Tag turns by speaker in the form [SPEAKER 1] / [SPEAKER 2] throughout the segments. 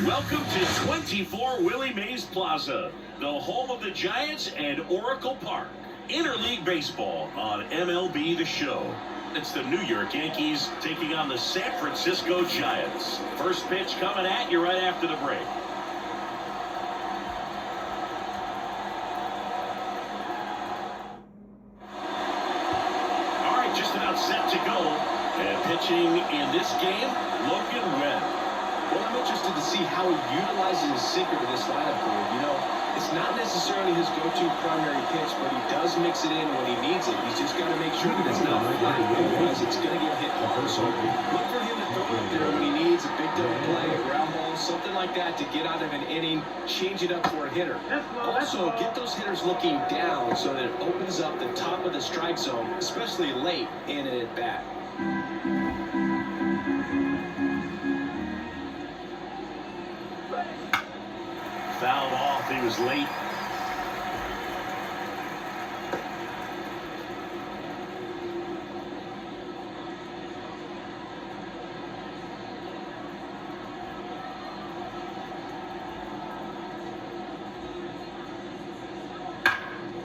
[SPEAKER 1] Welcome to 24 Willie Mays Plaza, the home of the Giants and Oracle Park. Interleague baseball on MLB The Show. It's the New York Yankees taking on the San Francisco Giants. First pitch coming at you right after the break. All right, just about set to go. And pitching in this game, Logan Webb.
[SPEAKER 2] Well, I'm interested to see how he utilizes his sinker to this lineup board. You know, it's not necessarily his go-to primary pitch, but he does mix it in when he needs it. He's just got to make sure that it's not flat, otherwise it's going to get hit hard. So look for him to throw it there when he needs a big double play, a ground ball, something like that to get out of an inning, change it up for a hitter. Also, get those hitters looking down so that it opens up the top of the strike zone, especially late in an at-bat.
[SPEAKER 1] Fouled off, he was late.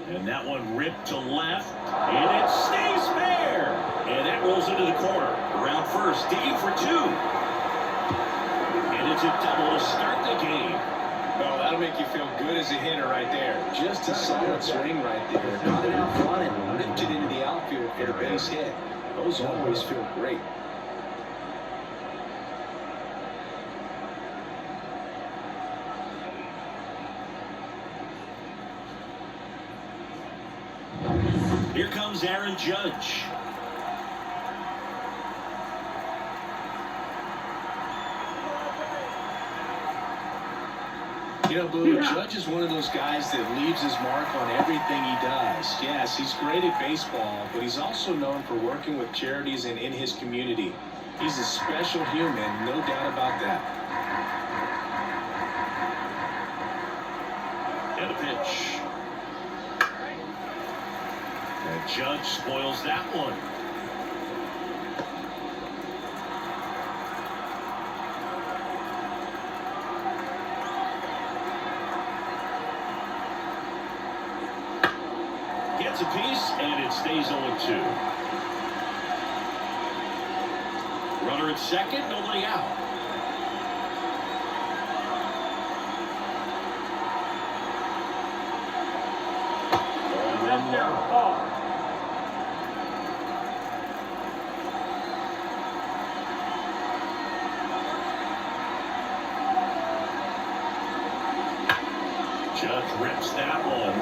[SPEAKER 1] And that one ripped to left, and it stays fair. And that rolls into the corner. Around first, digging for two. And it's a double to start the game.
[SPEAKER 2] Well, that'll make you feel good as a hitter right there. Just a solid swing right there. Got it out front and ripped it into the outfield for the base hit. Those always feel great.
[SPEAKER 1] Here comes Aaron Judge.
[SPEAKER 2] You know, Boo, Judge is one of those guys that leaves his mark on everything he does. Yes, he's great at baseball, but he's also known for working with charities and in his community. He's a special human, no doubt about that.
[SPEAKER 1] And a pitch. And Judge spoils that one. Gets a piece, and it stays 0-2. Runner at second, nobody out. Judge rips that one.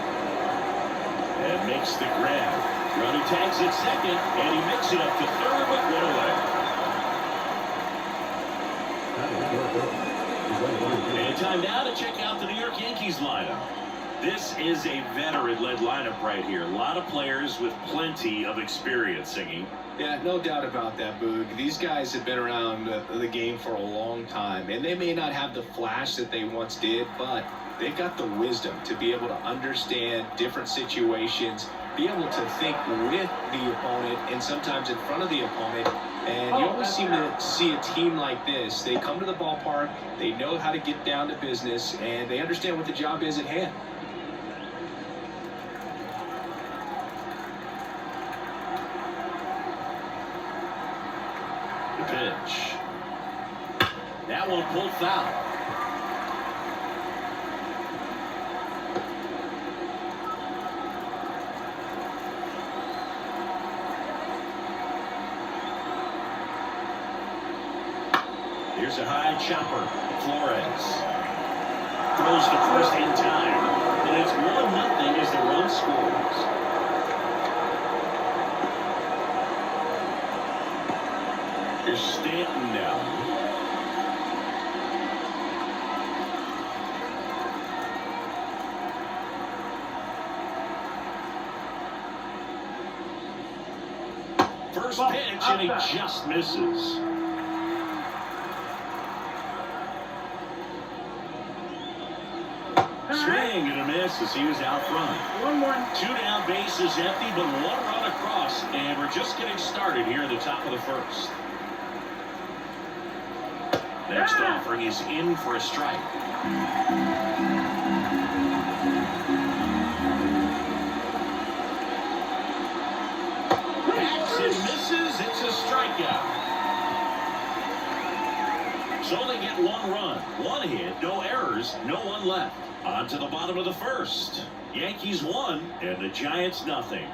[SPEAKER 1] And makes the grab. Runner tags at second, and he makes it up to third, but one away. And time now to check out the New York Yankees lineup. This is a veteran-led lineup right here. A lot of players with plenty of experience singing.
[SPEAKER 2] Yeah, no doubt about that, Boog. These guys have been around the game for a long time, and they may not have the flash that they once did, but they've got the wisdom to be able to understand different situations, be able to think with the opponent and sometimes in front of the opponent. And you always seem to see a team like this. They come to the ballpark, they know how to get down to business, and they understand what the job is at hand.
[SPEAKER 1] The pitch. That one pulled foul. Here's a high chopper. Flores throws to first in time. And it's 1-0 as the run scores. Here's Stanton now. First pitch, and he just misses. Swing and a miss as he was out front.
[SPEAKER 3] 1-1.
[SPEAKER 1] Two down, bases empty, but one run across, and we're just getting started here at the top of the first. Next offering is in for a strike. Hacks and misses. It's a strikeout. So they get one run, one hit, no errors, no one left. On to the bottom of the first. Yankees 1 and the Giants nothing.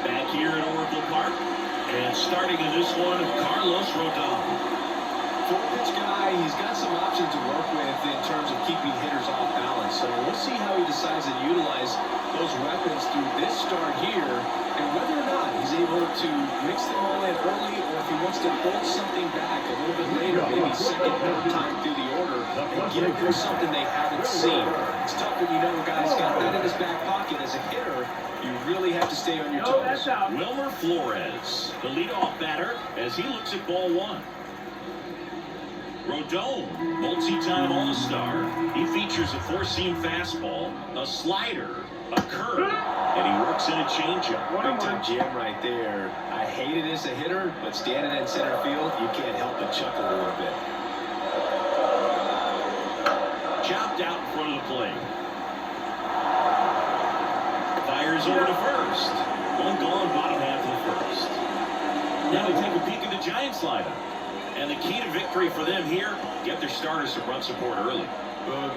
[SPEAKER 1] Back here at Oracle Park. And starting in this one, Carlos Rodon.
[SPEAKER 2] Four-pitch guy, he's got some options to work with in terms of keeping hitters off balance. So we'll see how he decides to utilize those weapons through this start here, and whether or not he's able to mix them all in early, or if he wants to hold something back a little bit later, maybe second, third time through the order, and give them something they haven't seen. It's tough when you know a guy's got that in his back pocket. As a hitter, you really have to stay on your toes.
[SPEAKER 1] Wilmer Flores, the leadoff batter, as he looks at ball one. Rodon, multi-time All-Star. He features a four-seam fastball, a slider, a curve, and he works in a changeup.
[SPEAKER 2] Big-time jam right there. I hate it as a hitter, but standing in center field, you can't help but chuckle a little bit.
[SPEAKER 1] Chopped out in front of the plate. Fires over to first. One gone, bottom half of the first. Now we take a peek at the Giants lineup. And the key to victory for them here, get their starters some run support early.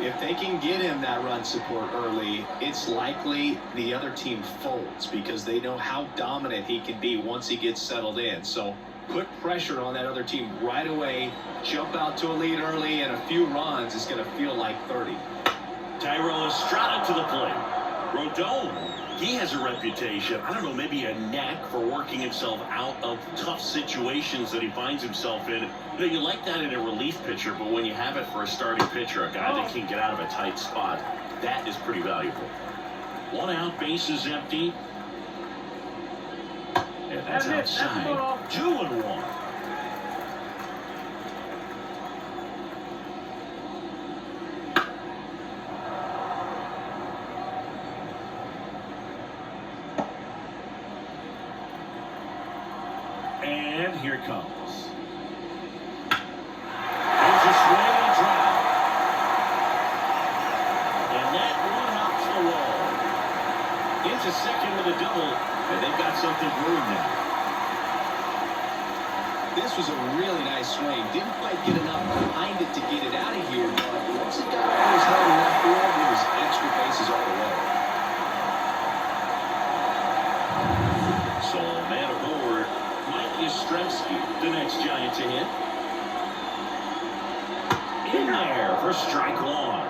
[SPEAKER 2] If they can get him that run support early, it's likely the other team folds because they know how dominant he can be once he gets settled in. So put pressure on that other team right away, jump out to a lead early, and a few runs is going to feel like 30.
[SPEAKER 1] Tyrell Estrada to the plate. Rodon, he has a reputation, I don't know, maybe a knack for working himself out of tough situations that he finds himself in. You know, you like that in a relief pitcher, but when you have it for a starting pitcher, a guy that can get out of a tight spot, that is pretty valuable. One out, bases empty. And that's outside. 2-1. And here it comes. There's a swing and a drive. And that one hops the wall. Into second with a double, and they've got something brewing now.
[SPEAKER 2] This was a really nice swing. Didn't quite get enough behind it to get it out of here, but once it got on his head in left field, it was extra bases all the way.
[SPEAKER 1] So, man aboard. Yastrzemski, the next Giant to hit. In there for strike one.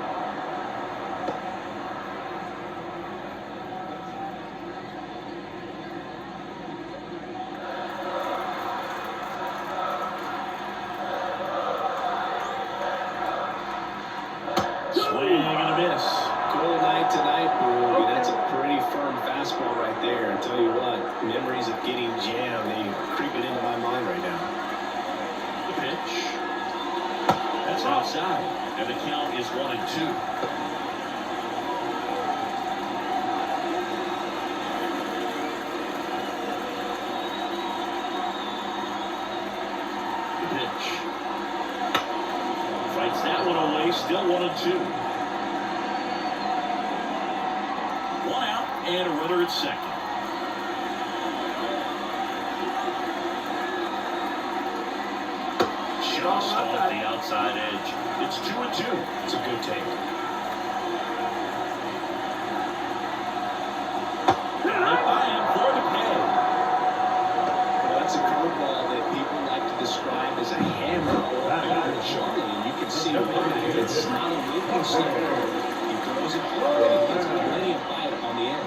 [SPEAKER 1] Swing and a miss.
[SPEAKER 2] Cold night tonight, Boo. That's a pretty firm fastball right there. I tell you what, memories of getting jammed, they creeping into my mind right now.
[SPEAKER 1] The pitch. That's outside. And the count is 1-2. The pitch. Fights that one away. Still 1-2. One out and a runner at second. Just off the outside edge. It's 2-2.
[SPEAKER 2] It's a good take.
[SPEAKER 1] Down it by him for the pay.
[SPEAKER 2] Well, that's a curveball that people like to describe as a hammer or a hammer Charlie, and you can see why. It's not a moving slugger. He throws it hard and he gets plenty of bite on the end.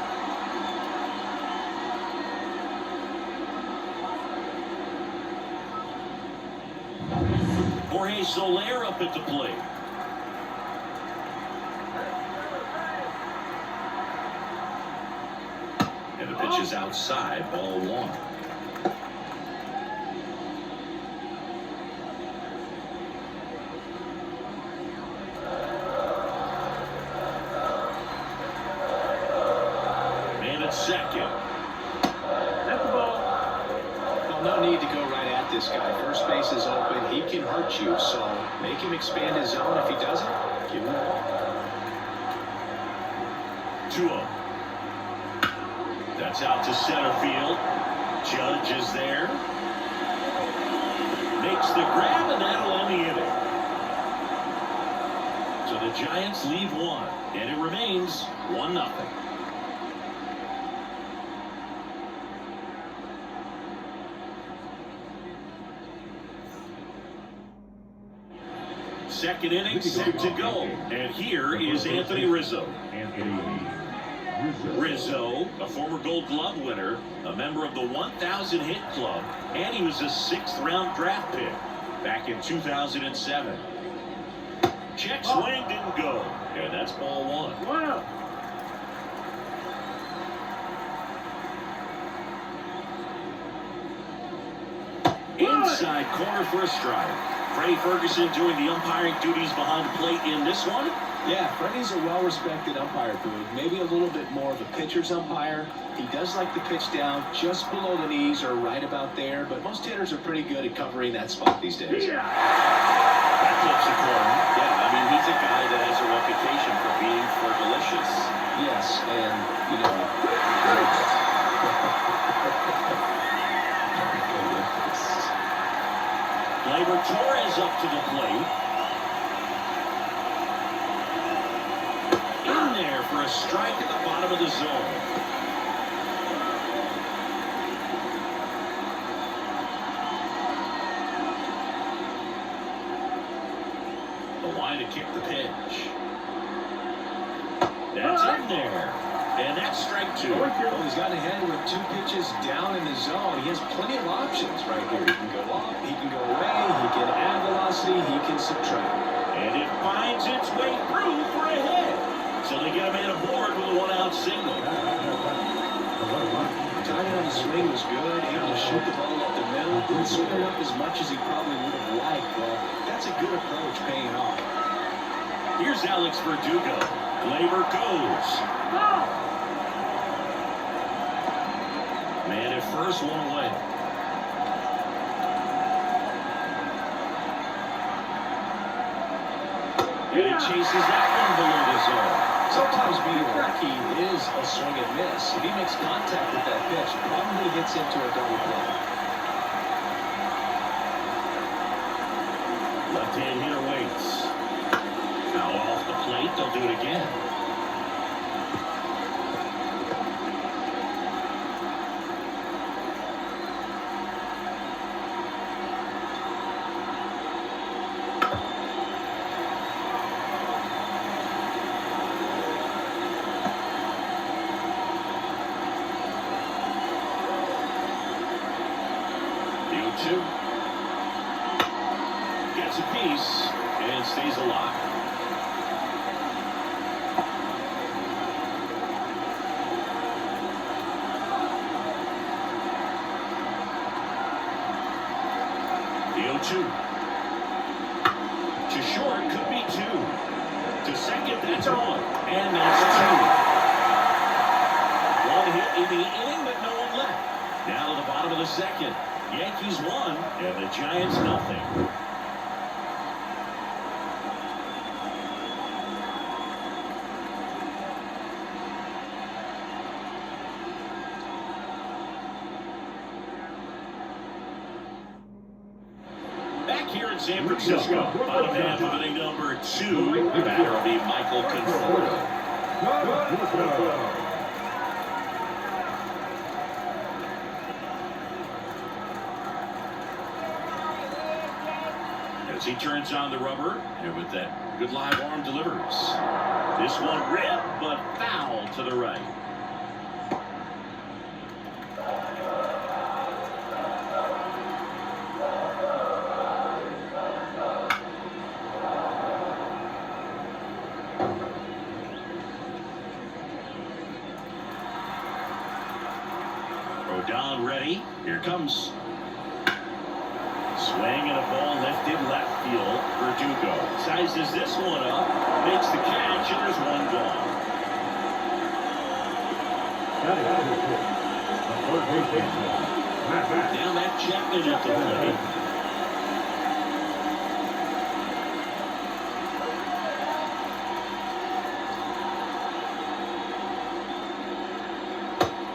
[SPEAKER 1] Jorge Soler up at the plate. And the pitch is outside, ball one. Man at second. That's the ball.
[SPEAKER 2] no need to go right at this guy. First base is open. He can hurt you, so make him expand his zone. If he doesn't, give him the ball.
[SPEAKER 1] 2-0. That's out to center field. Judge is there. Makes the grab, and that'll end the inning. So the Giants leave one, and it remains 1-0. Second inning set to go, and here is Anthony Rizzo. Rizzo, a former Gold Glove winner, a member of the 1,000 hit club, and he was a 6th-round draft pick back in 2007. Check swing didn't go, and that's ball 1.
[SPEAKER 3] Wow.
[SPEAKER 1] Inside corner for a strike. Freddie Ferguson doing the umpiring duties behind the plate in this one.
[SPEAKER 2] Yeah, Freddie's a well-respected umpire, Boone. Maybe a little bit more of a pitcher's umpire. He does like the pitch down just below the knees or right about there, but most hitters are pretty good at covering that spot these days.
[SPEAKER 3] Yeah.
[SPEAKER 1] That flips the corner. Yeah, I mean, he's a guy that has a reputation for being fergalicious.
[SPEAKER 2] Yes, and, you know...
[SPEAKER 1] Gleyber Torres up to the plate. In there for a strike at the bottom of the zone. The line to kick the pitch. That's in there. And that's strike 2.
[SPEAKER 2] Well, he's got ahead with 2 pitches down in the zone. He has plenty of options right here. He can go up, he can go away, he can add velocity, he can subtract.
[SPEAKER 1] And it finds its way through for a hit. So they get a man aboard with a 1-out single.
[SPEAKER 2] Timing on the swing was good, able to shoot the ball up the middle. Didn't swing it up as much as he probably would have liked, but that's a good approach paying off.
[SPEAKER 1] Here's Alex Verdugo. Gleyber goes. Man at first, 1 away. And he chases that one below the zone.
[SPEAKER 2] Sometimes being lucky is a swing and miss. If he makes contact with that pitch, probably gets into a double play.
[SPEAKER 1] Left-hand hitter waits. Foul off the plate. They'll do it again. Gets a piece and stays alive. The 0-2. To short, could be 2. To second, that's 1. And that's 2. 1 hit in the inning, but no one left. Now to the bottom of the second. Yankees 1 and the Giants nothing. Back here in San Francisco, bottom half of inning number 2, batter will be Michael Conforto. As he turns on the rubber, and with that good live arm delivers. This one ripped, but foul to the right. Rodon ready. Here comes. Swing and a ball lifted left field. Verdugo sizes this one up, makes the catch, and there's 1 gone. Now that Chapman at the plate.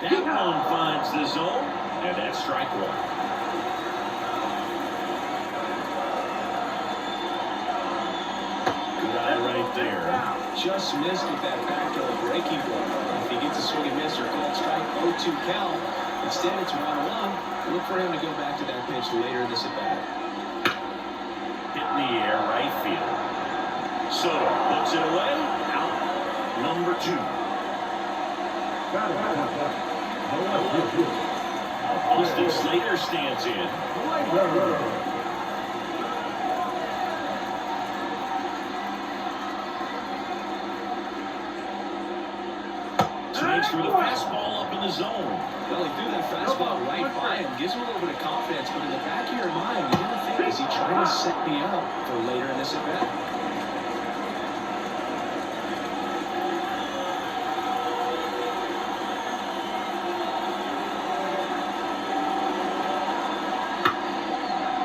[SPEAKER 1] That one finds the zone, and that's strike one. Good eye right there.
[SPEAKER 2] Just missed with that backdoor breaking ball. If he gets a swing and miss or called strike, 0-2 count. Instead, it's 1-1. Look for him to go back to that pitch later in this at-bat.
[SPEAKER 1] Hit in the air, right field. Soto puts it away. Out. Number 2. Austin Slater stands in. Swings through the fastball up in the zone.
[SPEAKER 2] Well, he threw that fastball right by him. Gives him a little bit of confidence, but in the back of your mind, you gotta think, is he trying to set me up for later in this at-bat?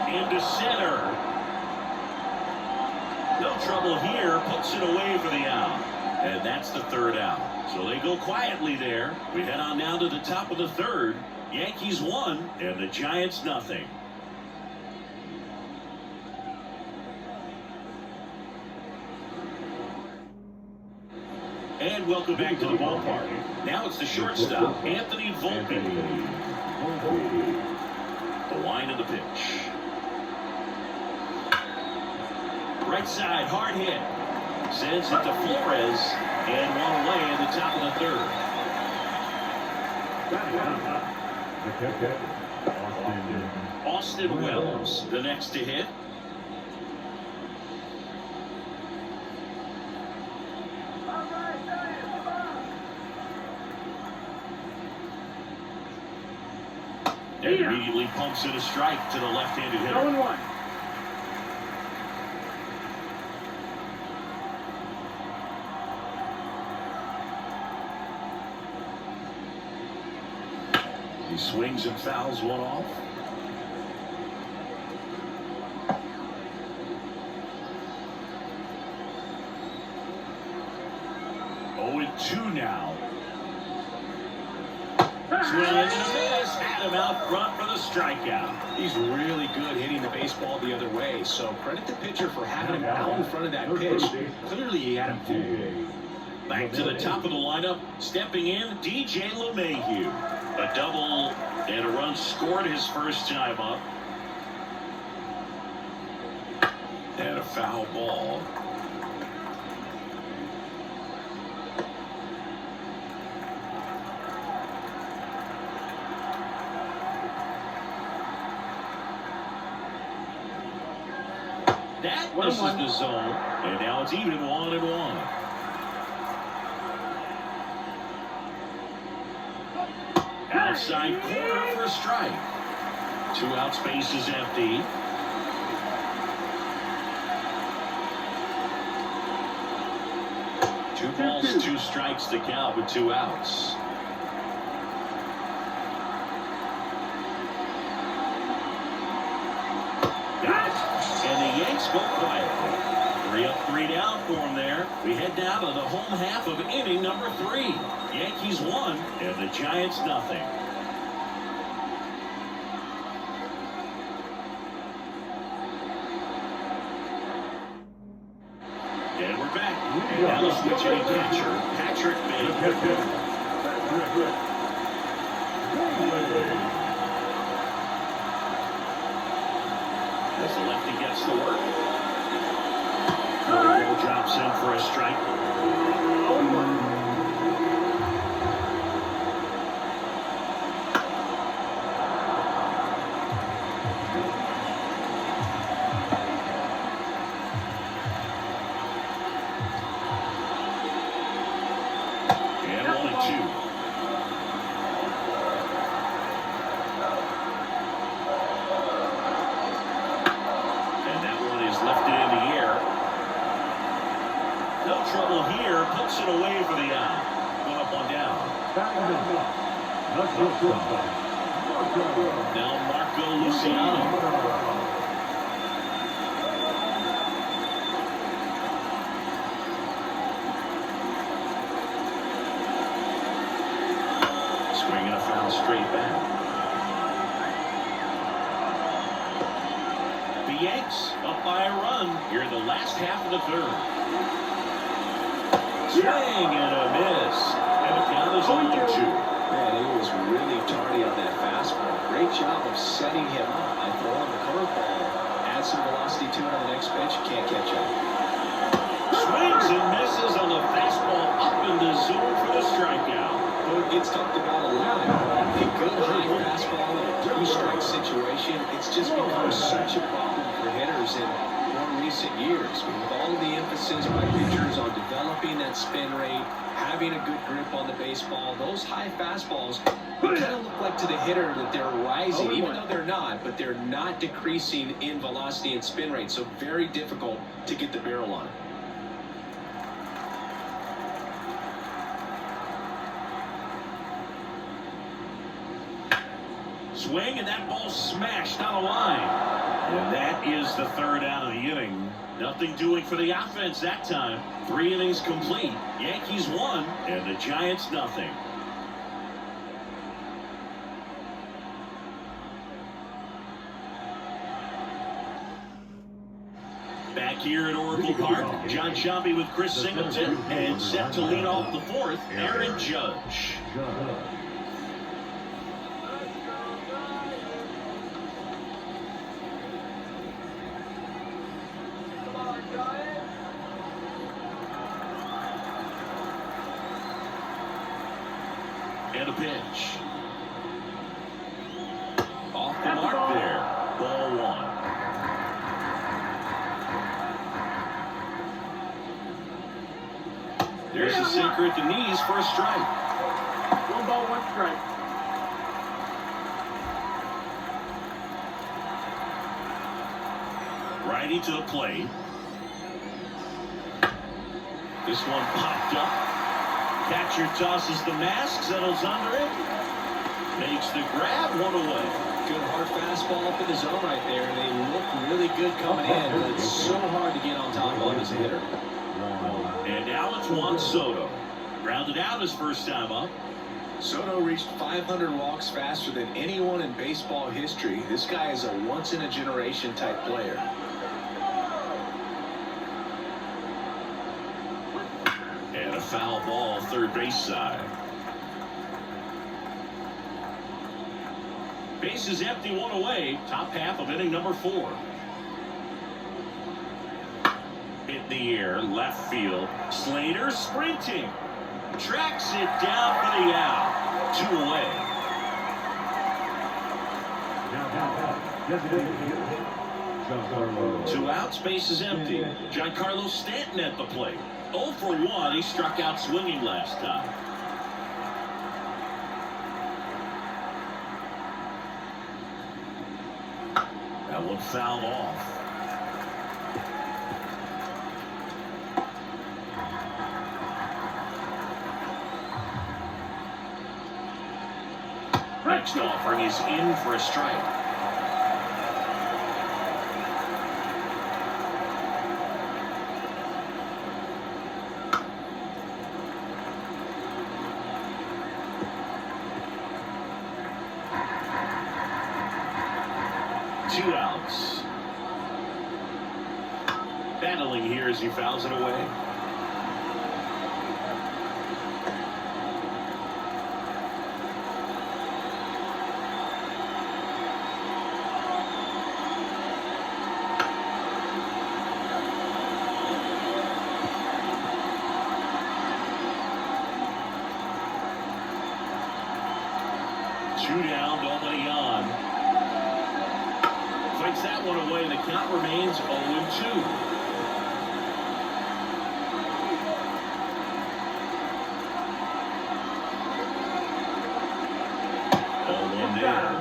[SPEAKER 1] Into center. No trouble here. Puts it away for the out. And that's the third out. So they go quietly there. We head on now to the top of the third. Yankees 1 and the Giants nothing. And welcome back to the ballpark. Now it's the shortstop, Anthony Volpe. The line of the pitch. Right side, hard hit. Sends it to Flores, and one away in the top of the third. Austin Wells, the next to hit. And immediately pumps in a strike to the left-handed hitter.
[SPEAKER 3] 0-1.
[SPEAKER 1] He swings and fouls one off. Oh, and 2 now. Swing and a miss. Had him out front for the strikeout.
[SPEAKER 2] He's really good hitting the baseball the other way, so credit the pitcher for having him out in front of that pitch. Clearly, he had him fooled.
[SPEAKER 1] Back to the top of the lineup, stepping in, DJ LeMahieu. A double and a run scored his first time up. And a foul ball. That misses the zone, and now it's even 1-1. Outside corner for a strike. 2 out, space is empty. Two balls, 2 strikes to count with 2 outs. Got it. And the Yanks go quietly. 3 up, 3 down for them there. We head down to the home half of inning number 3. Yankees 1 and the Giants nothing. And we're back. And now the switching catcher, Patrick Bailey. As the lefty gets to work. Roll drops in for a strike. And 1-2. Trouble here, puts it away for the out. 1 up, 1 down. Now Marco Luciano. Swinging a foul straight back. The Yanks up by a run here in the last half of the third. Swing and a miss. And the count is 0-2.
[SPEAKER 2] Man, he was really tardy on that fastball. Great job of setting him up by throwing the curveball. Add some velocity to it on the next pitch. Can't catch up.
[SPEAKER 1] Swings and misses on the fastball up in the zone for the strikeout.
[SPEAKER 2] Well, it gets talked about a lot. A good high fastball in a two-strike situation, it's just become such a problem for hitters in more recent years. With all of the emphasis by pitchers on developing that spin rate, having a good grip on the baseball, those high fastballs, they kind of look like to the hitter that they're rising, even though they're not, but they're not decreasing in velocity and spin rate, so very difficult to get the barrel on it.
[SPEAKER 1] Swing, and that ball smashed on a line. And that is the third out of the inning. Nothing doing for the offense that time. 3 innings complete. Yankees 1, and the Giants nothing. Back here at Oracle Park, John Sciambi with Chris Singleton, and set to lead off the fourth, Aaron Judge. And a pitch. Off the mark there. Ball 1. There's a sinker at the knees for a strike.
[SPEAKER 3] 1 ball, 1 strike.
[SPEAKER 1] Righty to the plate. This one popped up. Catcher tosses the mask, settles under it. Makes the grab, 1 away.
[SPEAKER 2] Good hard fastball up in the zone right there, and they look really good coming in, but it's so hard to get on top of him as a hitter.
[SPEAKER 1] And now it's Juan Soto. Grounded out his first time up.
[SPEAKER 2] Soto reached 500 walks faster than anyone in baseball history. This guy is a once-in-a-generation type player.
[SPEAKER 1] And a foul ball, third base side. Base is empty, 1 away. Top half of inning number 4. In the air, left field. Slater sprinting. Tracks it down for the out. 2 away. 2 outs, base is empty. Giancarlo Stanton at the plate. 0 for 1. He struck out swinging last time. That one fouled off. Next offering is in for a strike. Two outs. Battling here as he fouls it away. Two down, nobody on. Fights that one away, and the count remains 0-2. 0-1 there.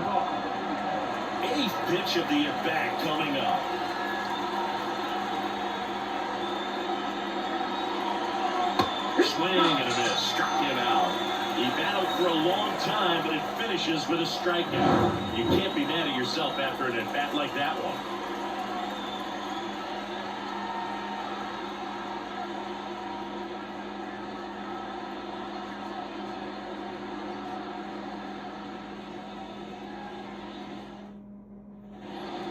[SPEAKER 1] 8th pitch of the at-bat coming up. Swing and a miss. Struck him out. He battled for a long time, but it finishes with a strikeout. You can't be mad at yourself after an at-bat like that one.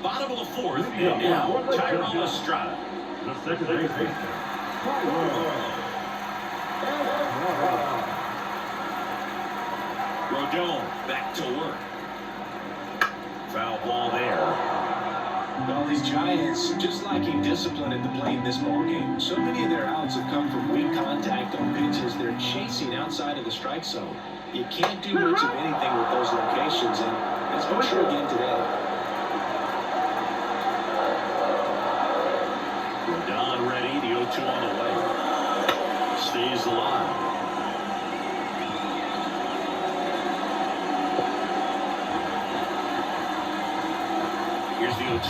[SPEAKER 1] Bottom of the fourth, and now Tyrone Estrada.
[SPEAKER 3] The second baseman.
[SPEAKER 1] Rodon back to work. Foul ball there.
[SPEAKER 2] Well, these Giants just lacking discipline at the plate in this ballgame. So many of their outs have come from weak contact on pitches they're chasing outside of the strike zone. You can't do much of anything with those locations, and it's been true again today.
[SPEAKER 1] Rodon ready, the 0-2 on the way. Stays alive. Here's the 0-2.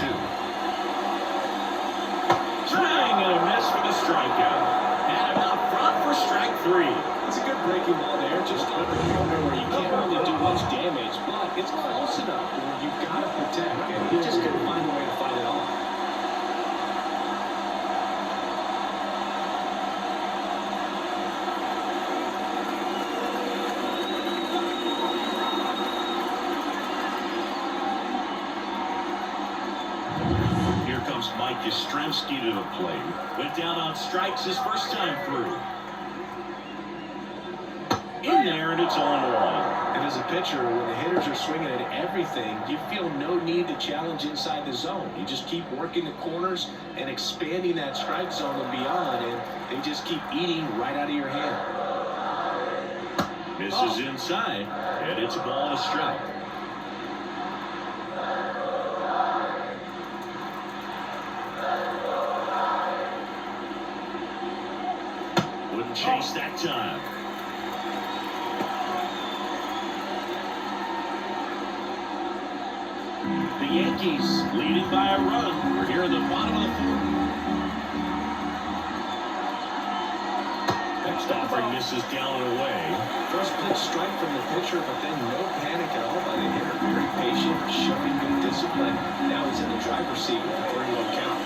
[SPEAKER 1] Swing and a miss for the strikeout. And him out front for strike 3.
[SPEAKER 2] It's a good breaking ball there, just under the corner where you can't really do much damage, but it's close enough where you've got to protect, and he just couldn't find a way to fight it off.
[SPEAKER 1] Mike Yastrzemski to the plate. Went down on strikes his first time through. In there, and it's 0-1.
[SPEAKER 2] And as a pitcher, when the hitters are swinging at everything, you feel no need to challenge inside the zone. You just keep working the corners and expanding that strike zone and beyond, and they just keep eating right out of your hand.
[SPEAKER 1] Misses inside, and it's a ball and a strike. Wouldn't chase that time. The Yankees leading by a run. We're here at the bottom of the fourth. Next offering misses down and away.
[SPEAKER 2] First pitch strike from the pitcher, but then no panic at all by the hitter. Very patient, showing good discipline. Now he's in the driver's seat with a 3-1 count.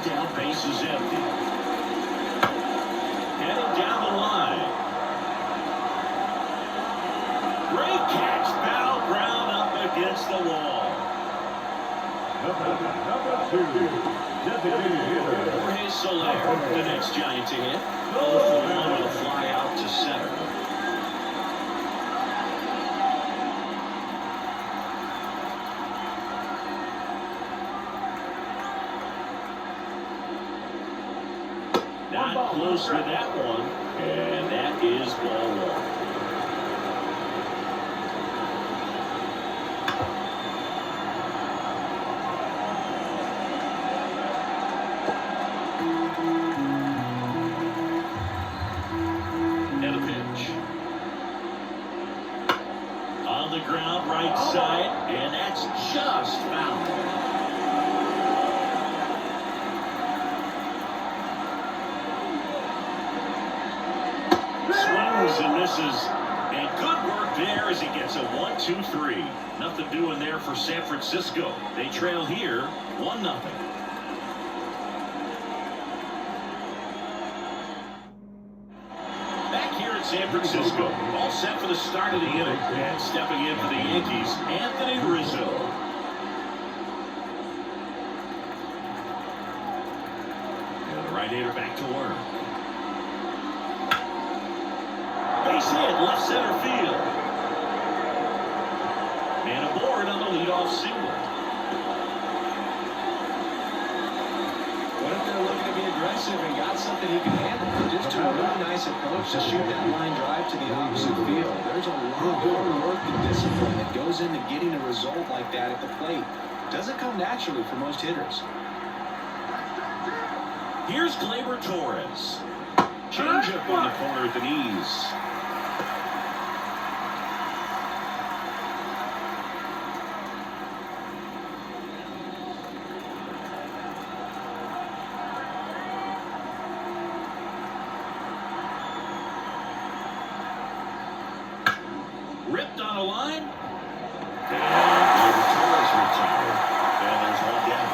[SPEAKER 1] Down, base is empty. Heading down the line. Great catch, battle ground up against the wall.
[SPEAKER 3] Number 2, designated hitter.
[SPEAKER 1] Jorge Soler, the next Giant to hit. 0-1 with a fly out to center. Not close with that one, and that is ball 1. And a pitch. On the ground, right side, and that's just foul. And misses, and good work there as he gets a 1-2-3. Nothing doing there for San Francisco. They trail here 1-0. Back here at San Francisco, all set for the start of the inning. And stepping in for the Yankees, Anthony Rizzo. And the right-hander back to work. Base hit, left center field. And aboard on the leadoff single.
[SPEAKER 2] What if they're looking to be aggressive and got something he can handle? Just a really nice approach to shoot that line drive to the opposite field. There's a lot more work and discipline that goes into getting a result like that at the plate. Doesn't come naturally for most hitters.
[SPEAKER 1] Here's Gleyber Torres. Changeup on the corner at the knees. Ripped on a line. And Gleyber Torres retired. And there's one down.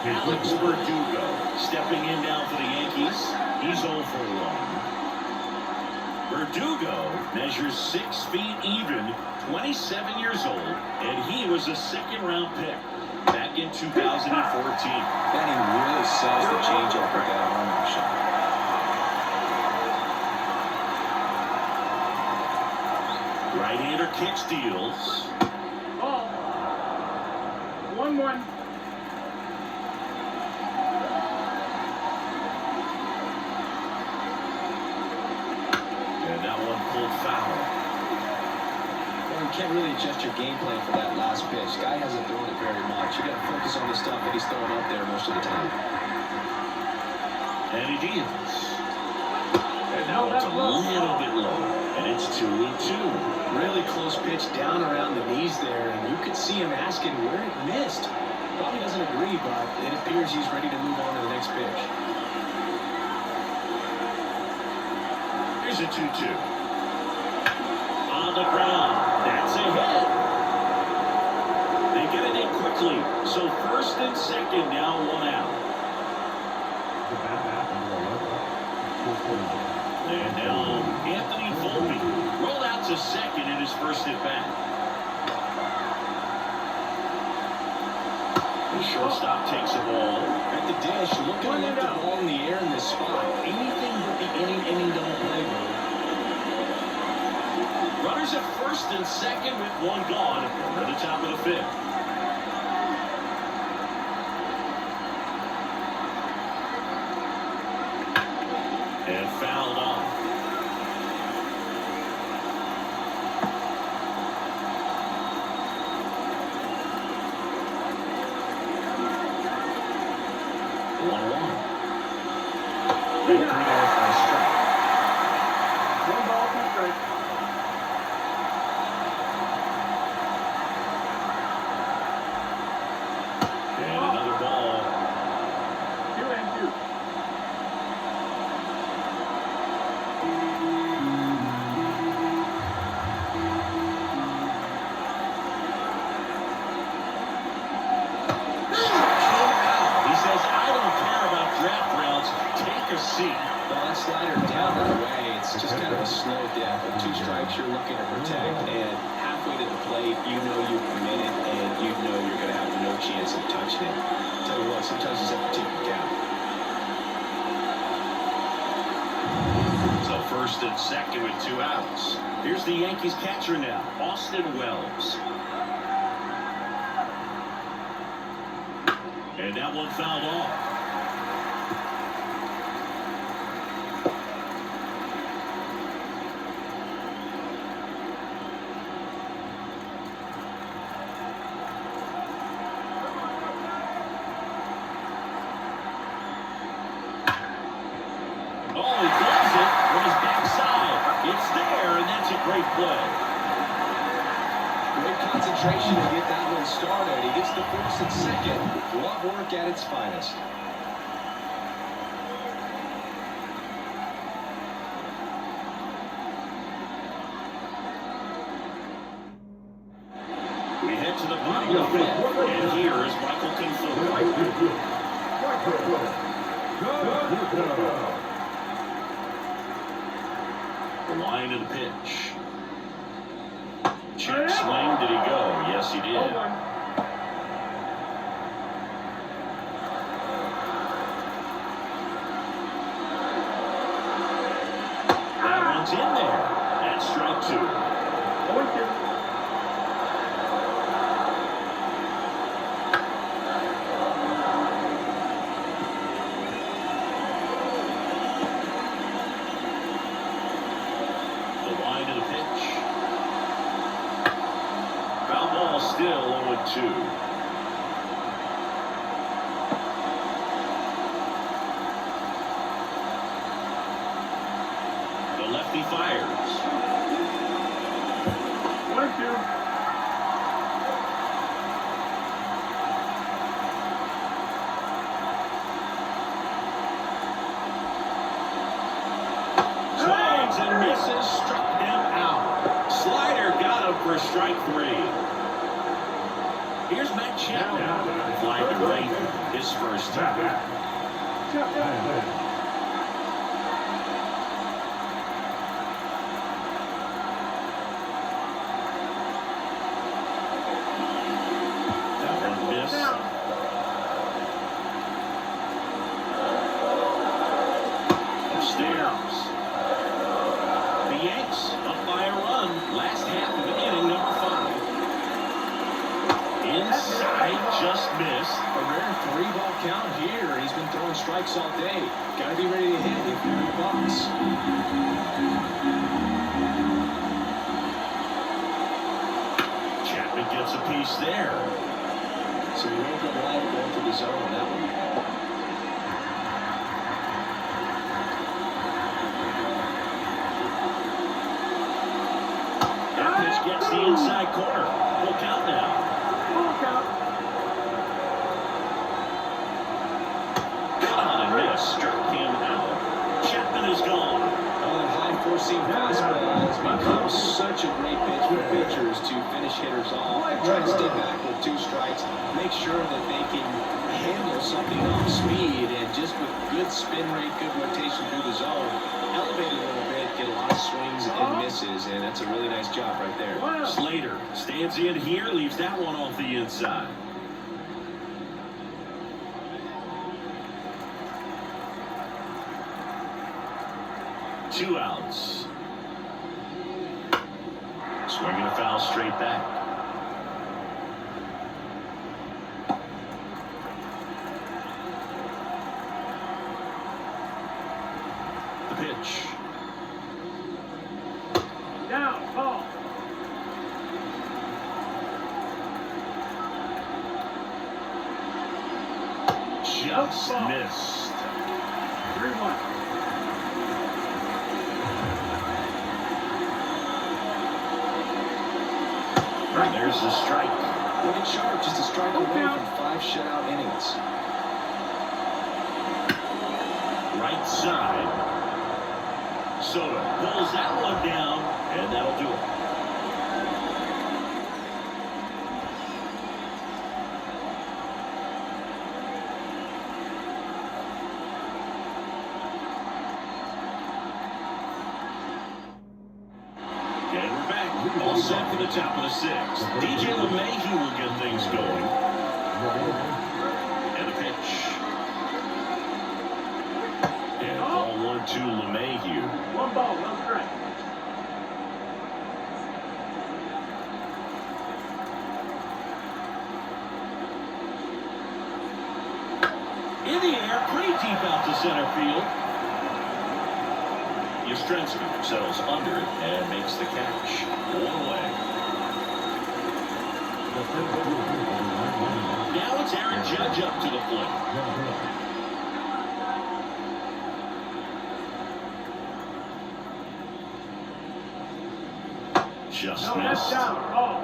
[SPEAKER 1] Alex Verdugo stepping in now for the Yankees. He's 0 for 1. Verdugo measures 6 feet even, 27 years old, and he was a second-round pick back in 2014.
[SPEAKER 2] Benny really sells the changeup with that arm action.
[SPEAKER 1] Right-hander kick steals.
[SPEAKER 3] Ball. 1-1.
[SPEAKER 1] And that one pulled foul.
[SPEAKER 2] Well, you can't really adjust your game plan for that last pitch. Guy hasn't thrown it very much. You got to focus on the stuff that he's throwing up there most of the time.
[SPEAKER 1] And he deals. And now it's a little bit low. And it's 2-2.
[SPEAKER 2] Really close pitch down around the knees there, and you could see him asking where it missed. Probably doesn't agree, but it appears he's ready to move on to the next pitch.
[SPEAKER 1] Here's a 2-2. On the ground. That's a hit. They get it in quickly. So first and second, now 1 out. And now Anthony Volpe rolled out to second in his first at bat. The shortstop takes a ball.
[SPEAKER 2] At the dish, looking to lift the ball in the air in this spot. Anything but the inning double play move.
[SPEAKER 1] Runners at first and second with 1 gone at the top of the 5th. And fouled off. They bring off a strike.
[SPEAKER 3] 1 ball, 2 strikes.
[SPEAKER 1] And another ball.
[SPEAKER 3] 2-2.
[SPEAKER 1] He says, I don't care about draft rounds. Take a seat.
[SPEAKER 2] Well, that slider down and away, it's just kind of a slow death. With 2 strikes, you're looking to protect, and halfway to the plate, you know you've committed, and you know you're going to have no chance of touching it. Tell you what, sometimes you just have to take the count.
[SPEAKER 1] So first and second with 2 outs. Here's the Yankees catcher now, Austin Wells. And that one fouled off. Oh, he gloves it from his backside. It's there, and that's a great play.
[SPEAKER 2] Great concentration to get that one started. He gets the first and second. Glove work at its finest.
[SPEAKER 1] We head to the bottom of the 5th, and here is Michael Conforto. The line of the pitch. Check swing. Did he go? Yes, he did.
[SPEAKER 3] 0-1.
[SPEAKER 1] That one's in there. That's strike 2.
[SPEAKER 3] 0-2.
[SPEAKER 1] The line of the pitch. 2. The lefty fires.
[SPEAKER 3] 1-2.
[SPEAKER 1] Swings and misses, struck him out. Slider got him for strike 3. Here's Matt Chapman. Fly to right, his first time. That one missed. Upstairs. The Yanks up by a run. Last half of inning number 5. Inside, just missed.
[SPEAKER 2] A rare 3-ball count here. He's been throwing strikes all day. Got to be ready to hit if you're the Bucks.
[SPEAKER 1] Chapman gets a piece there.
[SPEAKER 2] So you won't go live going to the zone on that one.
[SPEAKER 1] That pitch gets the inside corner. Full count now.
[SPEAKER 3] Full count.
[SPEAKER 1] Got on and missed. Struck him out. Chapman is gone.
[SPEAKER 2] Oh, that high four-seam fastball has become such a great pitch for pitchers to finish hitters off. Try to stay back with 2 strikes. Make sure that they can handle something off speed, and just with good spin rate, good rotation through the zone, elevate it a little bit, get a lot of swings and misses, and that's a really nice job right there.
[SPEAKER 1] Slater stands in here, leaves that one off the inside. Two outs. Swinging a foul straight back. The pitch.
[SPEAKER 3] Down. Ball.
[SPEAKER 1] Just missed.
[SPEAKER 3] 3-1.
[SPEAKER 1] And there's the strike.
[SPEAKER 2] Winning sharp, just a strike away from 5 shutout innings.
[SPEAKER 1] Right side. Soto pulls that one down, and that'll do it. And we're back. All set for the top of the 6th. DJ LeMahieu will get things going. And a pitch. And ball 1-2 LeMahieu.
[SPEAKER 3] 1 ball, 1 strike.
[SPEAKER 1] In the air, pretty deep out to center field. Yastrzemski settles under it and makes the catch. 1 away. Now it's Aaron Judge up to the plate. Just
[SPEAKER 3] No, that's
[SPEAKER 1] missed.
[SPEAKER 3] down. Ball.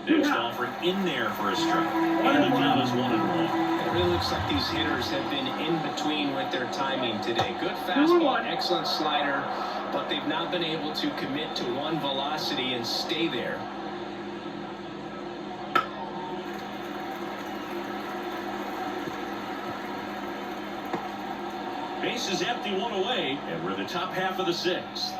[SPEAKER 1] Next offering in there for a strike. And the count is 1-1.
[SPEAKER 2] It really looks like these hitters have been in between with their timing today. Good fastball, excellent slider, but they've not been able to commit to one velocity and stay there.
[SPEAKER 1] Base is empty, 1 away, and we're in the top half of the 6th.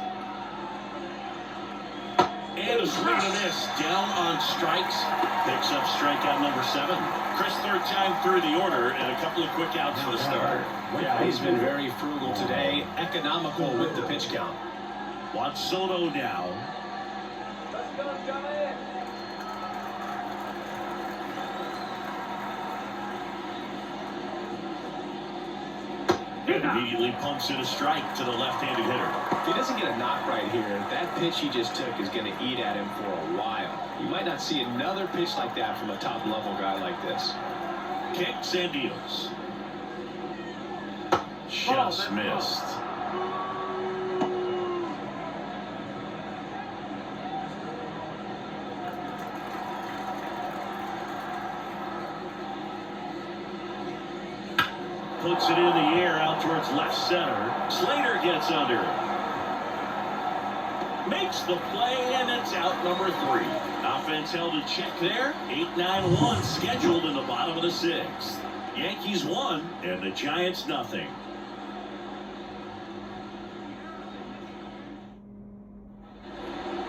[SPEAKER 1] And a swing and a miss. Down on strikes. Picks up strikeout number 7. Chris, 3rd time through the order, and a couple of quick outs for the starter.
[SPEAKER 2] Yeah, he's been very frugal today, economical with the pitch count.
[SPEAKER 1] Watch Soto now.
[SPEAKER 3] Let's go, Johnny.
[SPEAKER 1] And And immediately pumps in a strike to the left-handed hitter.
[SPEAKER 2] If he doesn't get a knock right here, that pitch he just took is going to eat at him for a while. You might not see another pitch like that from a top-level guy like this.
[SPEAKER 1] Kicks and deals. Just missed. Puts it in the air out towards left center. Slater gets under it. Makes the play, and it's out number 3. Offense held in check there. 8-9-1 scheduled in the bottom of the 6th. Yankees 1 and the Giants nothing.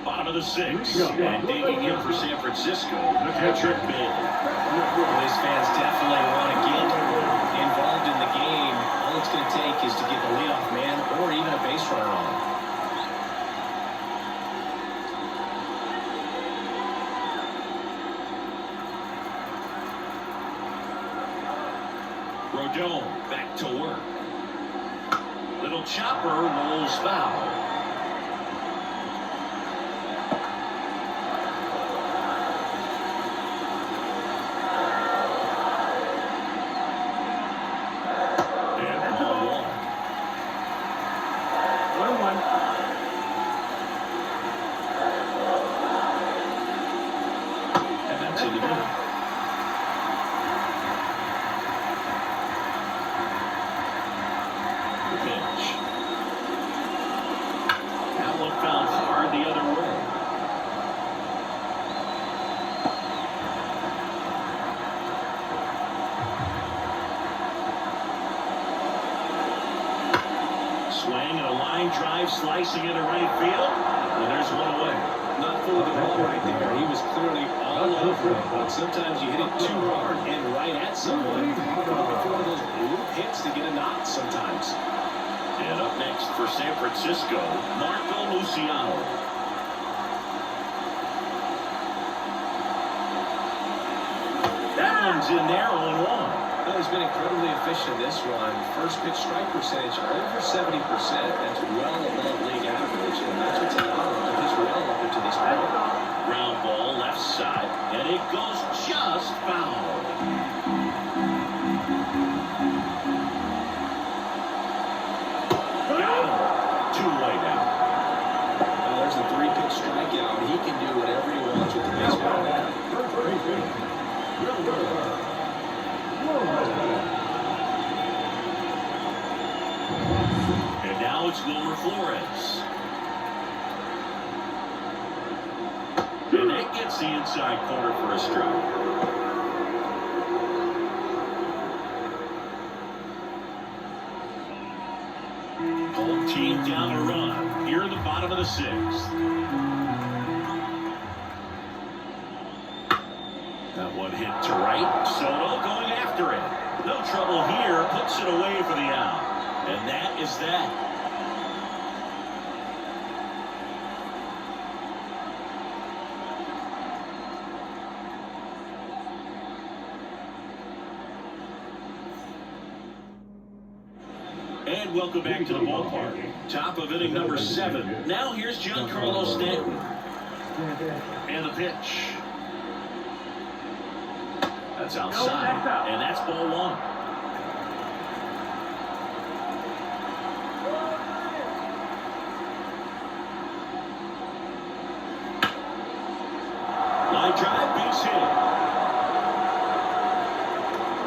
[SPEAKER 1] Bottom of the 6th. And digging in for San Francisco, Patrick Bailey.
[SPEAKER 2] Well, these fans definitely want to get involved in the game. All it's going to take is to get the leadoff man or even a base runner on.
[SPEAKER 1] Rodon back to work. Little chopper rolls foul. And ball 1.
[SPEAKER 3] 1-1.
[SPEAKER 1] And that's in the middle. Pitch. That one found hard the other way. Swing and a line drive slicing into right field. And there's one away.
[SPEAKER 2] Not full of the ball right there. He was clearly all over it. But sometimes you hit it too hard and right at someone. You can look for one of those bloop hits to get a knock sometimes.
[SPEAKER 1] And up next for San Francisco, Marco Luciano. That one's in there, 0-1.
[SPEAKER 2] Well, he's been incredibly efficient in this run. First pitch strike percentage over 70%. That's well above league average, and that's what's allowed him to pitch well up into this point.
[SPEAKER 1] Ground ball left side, and it goes just foul. Got him. 2-way now.
[SPEAKER 2] Well, there's a 3-pitch strikeout. He can do whatever he wants with the baseball now.
[SPEAKER 1] And now it's Wilmer Flores. And that gets the inside corner for a strike. Whole team down a run here in the bottom of the 6th. That one hit to right. Soto going after it. No trouble here. Puts it away for the out. And that is that. And welcome back to the ballpark. Top of inning number 7. Now here's Giancarlo Stanton. And the pitch. That's outside. And that's ball 1. Line drive, base hit.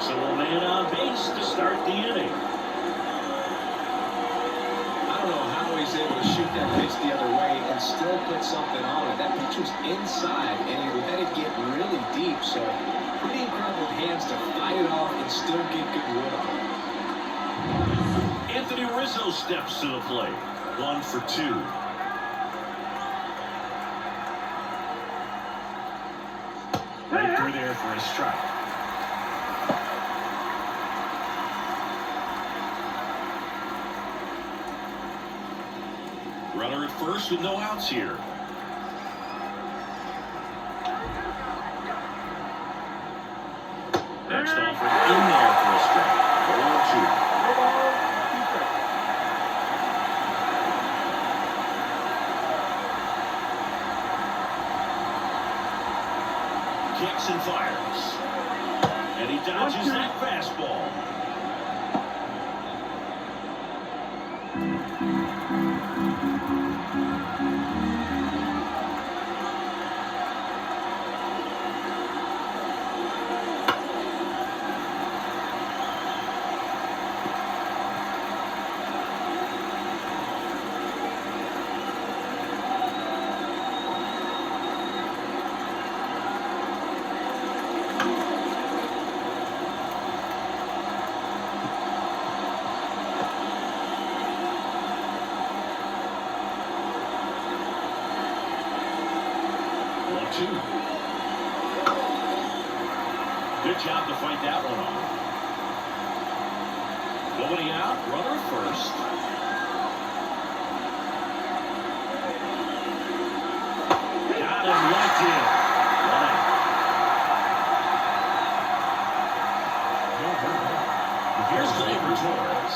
[SPEAKER 1] So a man on base to start the inning.
[SPEAKER 2] I don't know how he's able to shoot that pitch the other way and still put something on it. That pitch was inside, and he let it get really deep. So pretty incredible hands to fight it off and still get good wood on it.
[SPEAKER 1] Anthony Rizzo steps to the plate. 1 for 2. Right through there for a strike. Runner at first with no outs here. Next offer in there for a strike. 0-2. kicks and fires. And he dodges that fastball. Good job to fight that one off. Nobody out, runner at first. Got him locked in. One out. Here's Gleyber Torres.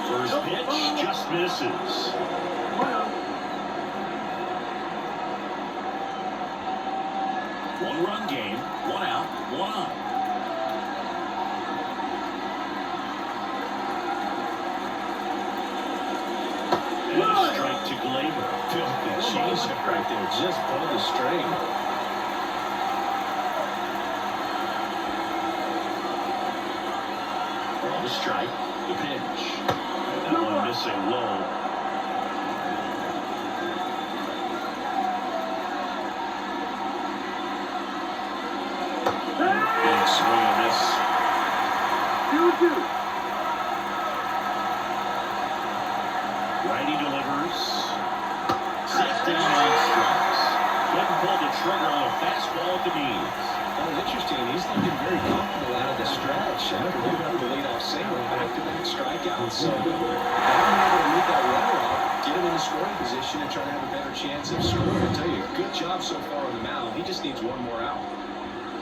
[SPEAKER 1] First pitch just misses. One-run game, one out, one on. And a strike to Gleyber.
[SPEAKER 2] Filthy changeup right there, just below the string.
[SPEAKER 1] On the strike, the pitch. That one missing low. Big swing and miss.
[SPEAKER 3] 2-2.
[SPEAKER 1] Righty delivers. Set down on strikes. Couldn't pull the trigger on a fastball at the knees.
[SPEAKER 2] Oh, interesting. He's looking very comfortable out of the stretch. After giving up the leadoff single, back-to-back strikeouts. So, now being able to lead that runner off, get him in the scoring position, and try to have a better chance of scoring. I tell you, good job so far on the mound. He just needs one more out.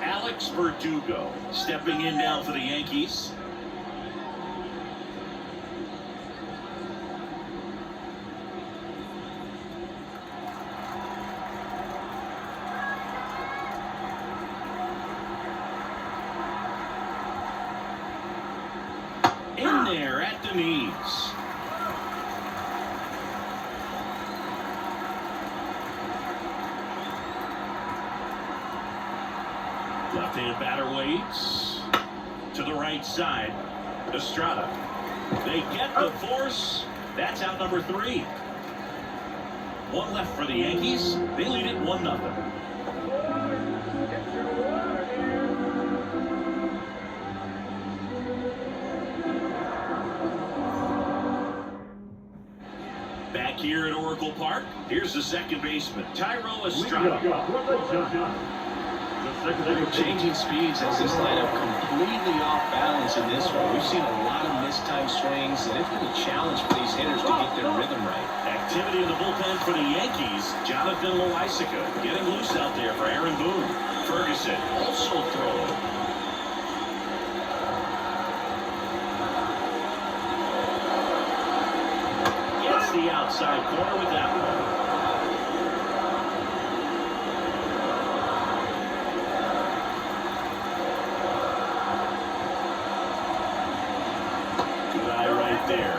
[SPEAKER 1] Alex Verdugo stepping in now for the Yankees. In there at the knees. Left-handed batter waits to the right side. Estrada. They get the force. That's out number 3. One left for the Yankees. They lead it 1-0. Back here at Oracle Park, here's the second baseman, Thairo Estrada.
[SPEAKER 2] Changing speeds has this lineup completely off balance in this one. We've seen a lot of mistimed swings, and it's been a challenge for these hitters to get their rhythm right.
[SPEAKER 1] Activity in the bullpen for the Yankees. Jonathan Loaisiga getting loose out there for Aaron Boone. Ferguson also throwing. Gets the outside corner with that one. There.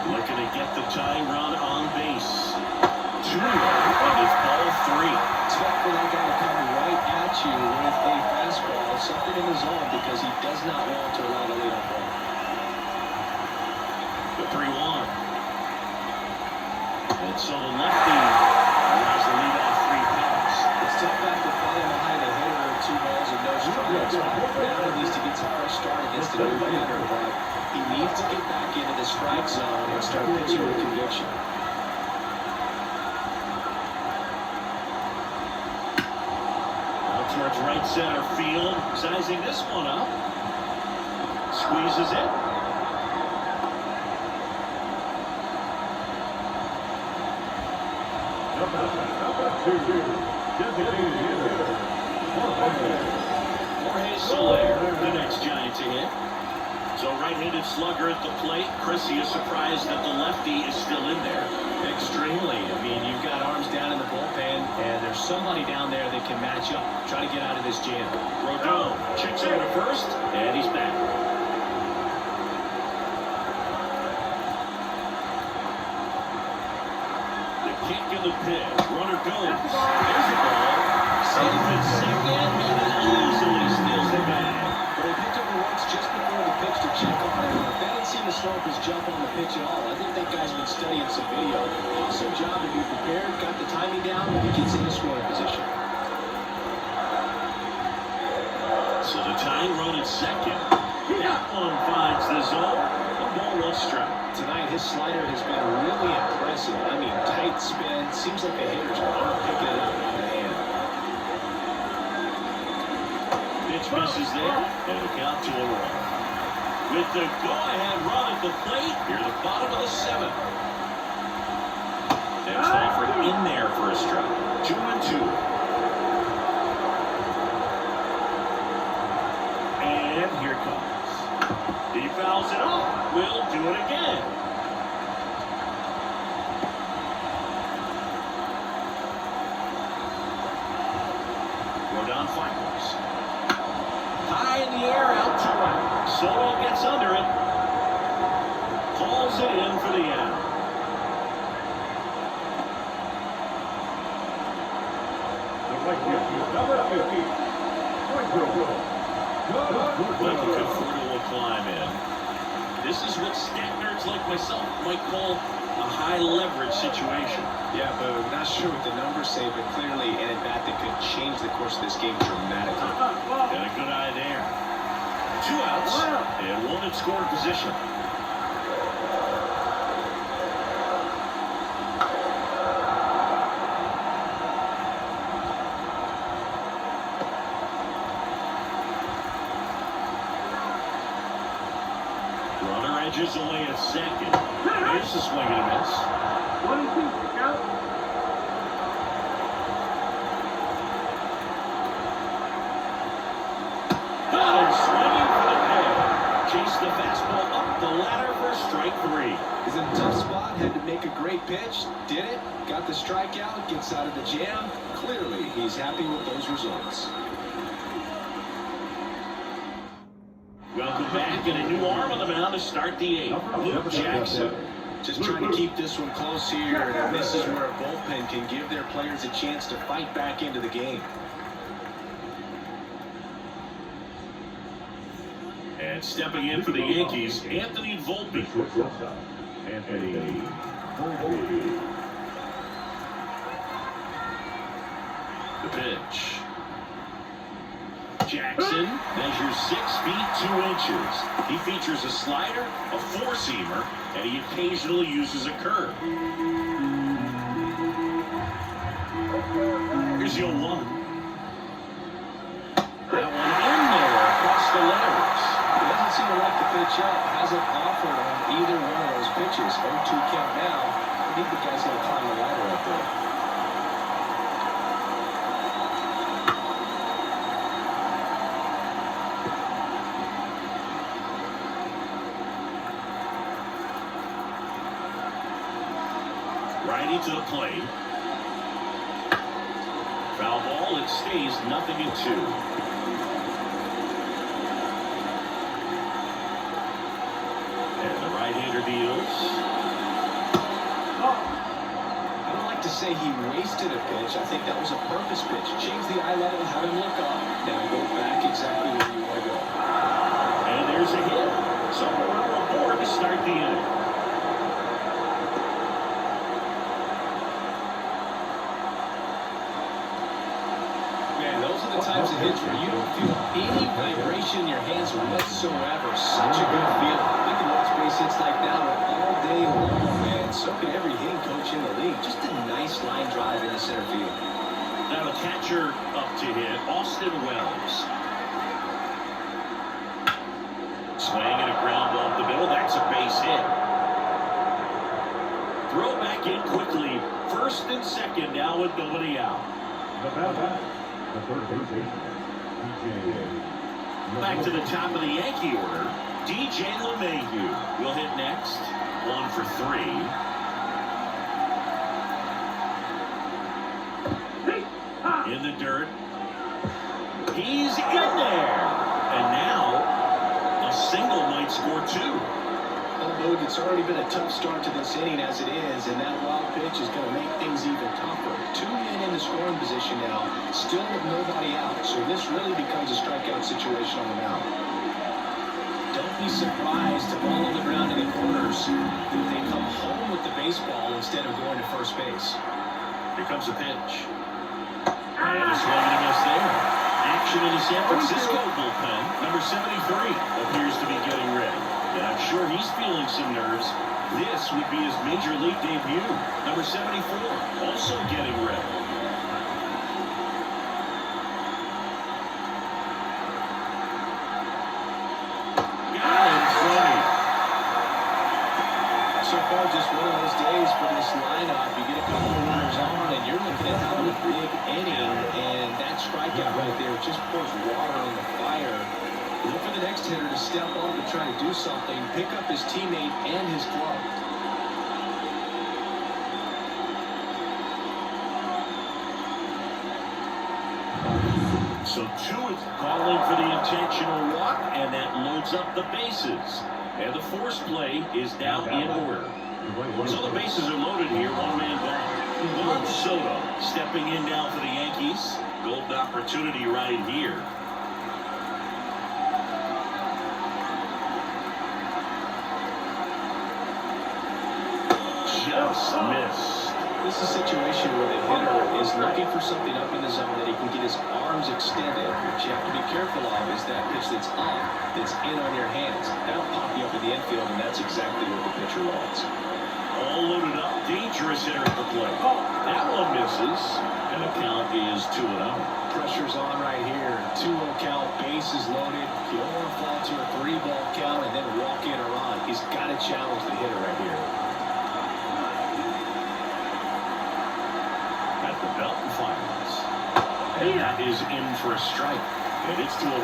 [SPEAKER 1] Looking to get the tie run on base. 2 and it's ball 3.
[SPEAKER 2] Tough for that guy to come right at you with a fastball, something in the zone, because he does not want to allow the leadoff run.
[SPEAKER 1] The 3-1. And so the lefty allows the leadoff 3 pass.
[SPEAKER 2] It's tough after falling behind a hitter with 2 balls and no strikes. Now he needs to get some fresh start against a new batter, but he needs to get back into the strike zone and start pitching with conviction.
[SPEAKER 1] Out towards right center field, sizing this one up. Squeezes it. Jorge Soler, the next Giant to hit. So right-handed slugger at the plate. Chrissy is surprised that the lefty is still in there.
[SPEAKER 2] Extremely. I mean, you've got arms down in the bullpen, and there's somebody down there that can match up. Try to get out of this jam.
[SPEAKER 1] Rodon checks over to first, and he's back. The kick in the pitch. Runner goes. There's the ball. Safe at second, and he easily steals the bag.
[SPEAKER 2] But he picked up the once just before the pitch to check on him. If they didn't seem to slow up his jump on the pitch at all, I think that guy's been studying some video. Awesome job to be prepared, got the timing down, and he gets in the scoring position.
[SPEAKER 1] So the tying run at second. That one finds the zone. The ball one strike.
[SPEAKER 2] Tonight, his slider has been really impressive. I mean, tight spin. Seems like the hitters are picking it up on the hand.
[SPEAKER 1] Pitch misses there, and a count to a run. With the go-ahead run at the plate, near the bottom of the seventh. Next offer in there for a strike. 2-2. And here comes. He fouls it off. Will do it again. Rodon fires. High in the air, out to right. Soto gets under it. Calls it in for the out. Well, Conforto will climb in. This is what stat nerds like myself might call a high leverage situation.
[SPEAKER 2] Yeah, but I'm not sure what the numbers say, but clearly an at-bat that could change the course of this game dramatically.
[SPEAKER 1] And a good eye there. 2 outs and one in scoring position. Runner edges away at second. Here's the swing and a miss.
[SPEAKER 3] 22, count.
[SPEAKER 1] Got him swinging for the pin. Chase the fastball up the ladder for strike 3.
[SPEAKER 2] He's in a tough spot, had to make a great pitch, did it, got the strikeout, gets out of the jam. Clearly, he's happy with those results.
[SPEAKER 1] Welcome back, and a new arm on the mound to start the 8th. Luke Jackson.
[SPEAKER 2] Just trying to keep this one close here, and this is where a bullpen can give their players a chance to fight back into the game.
[SPEAKER 1] And stepping in for the Yankees, Anthony Volpe. The pitch. Jackson measures 6 feet 2 inches. He features a slider, a four-seamer, and he occasionally uses a curve. Here's your 1. That one in there across the letters.
[SPEAKER 2] He doesn't seem to like the pitch up. Hasn't offered on either one of those pitches. 0-2 count now. I think the guy's going to climb the ladder up there.
[SPEAKER 1] Righty to the plate. Foul ball, it stays 0-2. And the right-hander deals.
[SPEAKER 2] I don't like to say he wasted a pitch. I think that was a purpose pitch. Change the eye level, have him look up. Now go back exactly where you want to go.
[SPEAKER 1] And there's a hit. So we're aboard to start the inning.
[SPEAKER 2] The types of hits where you don't feel any vibration in your hands whatsoever. Such a good feeling. We can watch base hits like that all day long, man. So can every hitting coach in the league. Just a nice line drive in the center field.
[SPEAKER 1] Now the catcher up to hit, Austin Wells. Swing and a ground ball up the middle. That's a base hit. Throw back in quickly. First and second now with nobody out.
[SPEAKER 4] The third baseman,
[SPEAKER 1] Back to the top of the Yankee order. DJ LeMahieu will hit next. 1 for 3. In the dirt. He's in there. And now a single might score 2.
[SPEAKER 2] Well, Boog, it's already been a tough start to this inning as it is, and that wild pitch is going to make things even tougher. 2 men in the scoring position now, still with nobody out, so this really becomes a strikeout situation on the mound. Don't be surprised to ball on the ground in the corners if they come home with the baseball instead of going to first base.
[SPEAKER 1] Here comes a pitch. And a swing and a miss there. Action in the San Francisco bullpen. Number 73 appears to be getting ready. And I'm sure he's feeling some nerves. This would be his major league debut. Number 74 also getting ready.
[SPEAKER 2] So far, just one of those days for this lineup. You get a couple of runners on, and you're looking at having a big inning, and that strikeout right there just pours water on the fire. Look for the next hitter to step up and try to do something, pick up his teammate and his glove.
[SPEAKER 1] So 2 is calling for the intentional walk, and that loads up the bases. And the force play is now in order. So the bases are loaded here, 1-man down. Juan Soto stepping in now for the Yankees. Golden opportunity right here. Just missed.
[SPEAKER 2] This is a situation where the hitter is looking for something up in the zone that he can get his arms extended. What you have to be careful of is that pitch that's up, that's in on your hands. That'll pop you up in the infield, and that's exactly what the pitcher wants.
[SPEAKER 1] All loaded up. Dangerous hitter at the plate. That one misses. And the count is 2-0.
[SPEAKER 2] Pressure's on right here. 2-0 count, bases loaded. You don't want to fall to a 3-ball count and then walk in or run. He's got to challenge the hitter right here.
[SPEAKER 1] At the belt and fires. And that is in for a strike. And it's 2-1.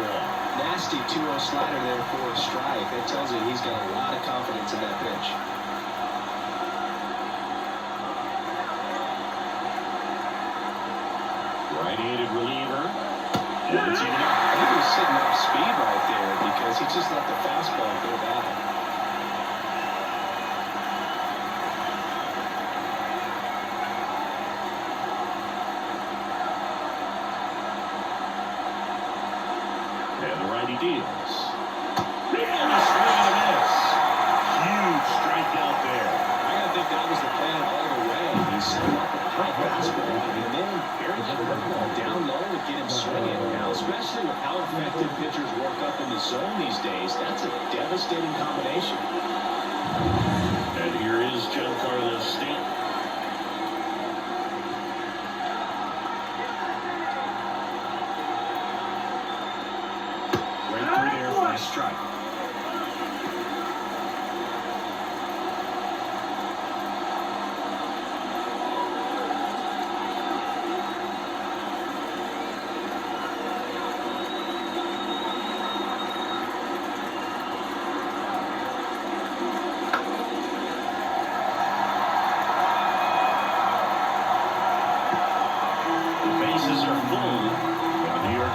[SPEAKER 2] Nasty 2-0 slider there for a strike. That tells you he's got a lot of confidence in that pitch.
[SPEAKER 1] Right-handed reliever. And it's even up.
[SPEAKER 2] I think he was sitting up speed right there because he just let the fastball go by.
[SPEAKER 1] And the righty deals. And a swing and a miss. Huge strikeout there.
[SPEAKER 2] I gotta think that was the plan all the way. He set him up with a high fastball and then buried that curveball down low to get him swinging. Now, especially with how effective pitchers work up in the zone these days, that's a devastating combination.
[SPEAKER 1] And here is Giancarlo Stanton. Right through there for a strike.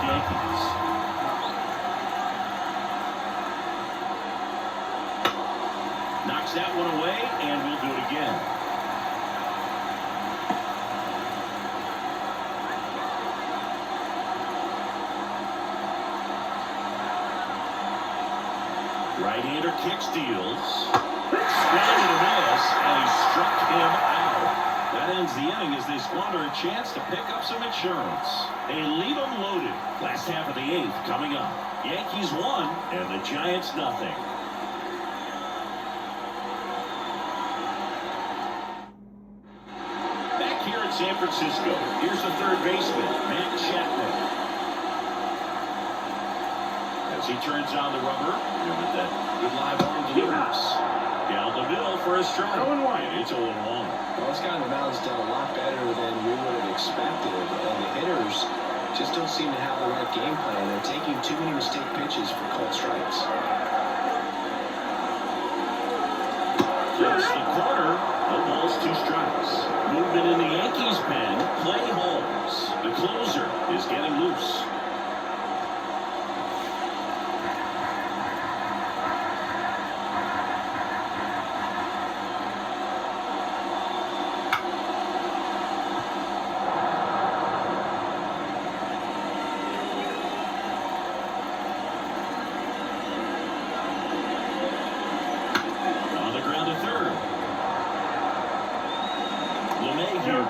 [SPEAKER 1] Yankees. Knocks that one away, and we'll do it again. Right-hander kicks, deals. Swing and a miss, and he struck him out. That ends the inning as they squander a chance to pick up some insurance. They leave them loaded. Last half of the 8th coming up. Yankees 1 and the Giants nothing. Back here in San Francisco, here's the third baseman, Matt Chapman. As he turns on the rubber, with that good live arm delivers. Down the middle for a strike.
[SPEAKER 3] 0-1.
[SPEAKER 1] And it's 0-1.
[SPEAKER 2] Well, this guy on the mound's done a lot better than we would have expected, and the hitters just don't seem to have the right game plan. They're taking too many mistake pitches for called strikes.
[SPEAKER 1] That's the corner. No balls, 2 strikes. Movement in the Yankees pen. Clay Holmes. The closer is getting loose.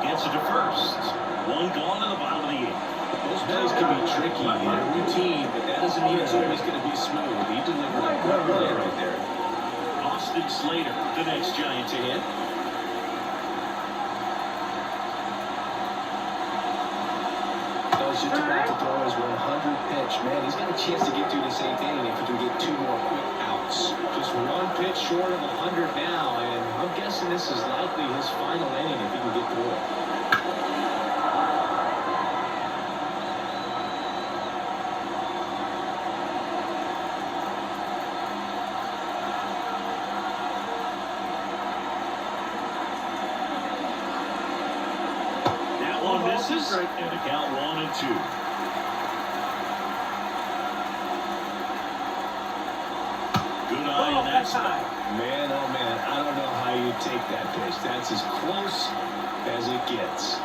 [SPEAKER 1] Gets it to first. 1 gone in the bottom of the 8th.
[SPEAKER 2] Those plays can be tricky and routine, but that doesn't mean it's always going to be smooth. He delivered a good play right there.
[SPEAKER 1] Austin Slater, the next Giant to hit.
[SPEAKER 2] He's just about to throw his 100th pitch. Man, he's got a chance to get through this 8th inning if he can get 2 more quick outs. Just 1 pitch short of 100 now, and I'm guessing this is likely his final inning if he can get through it.
[SPEAKER 1] Misses, and the count 1-2. Good eye on that side.
[SPEAKER 2] Man, oh man, I don't know how you take that pitch. That's as close as it gets.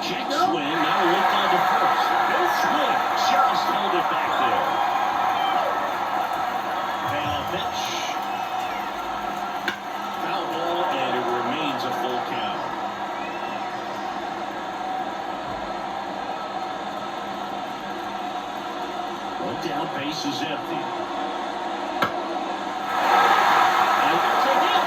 [SPEAKER 1] Check swing, now look on to first. No swing, just hold it back there. Payoff pitch. Foul ball, and it remains a full count. Down, base is empty. And there's a hit.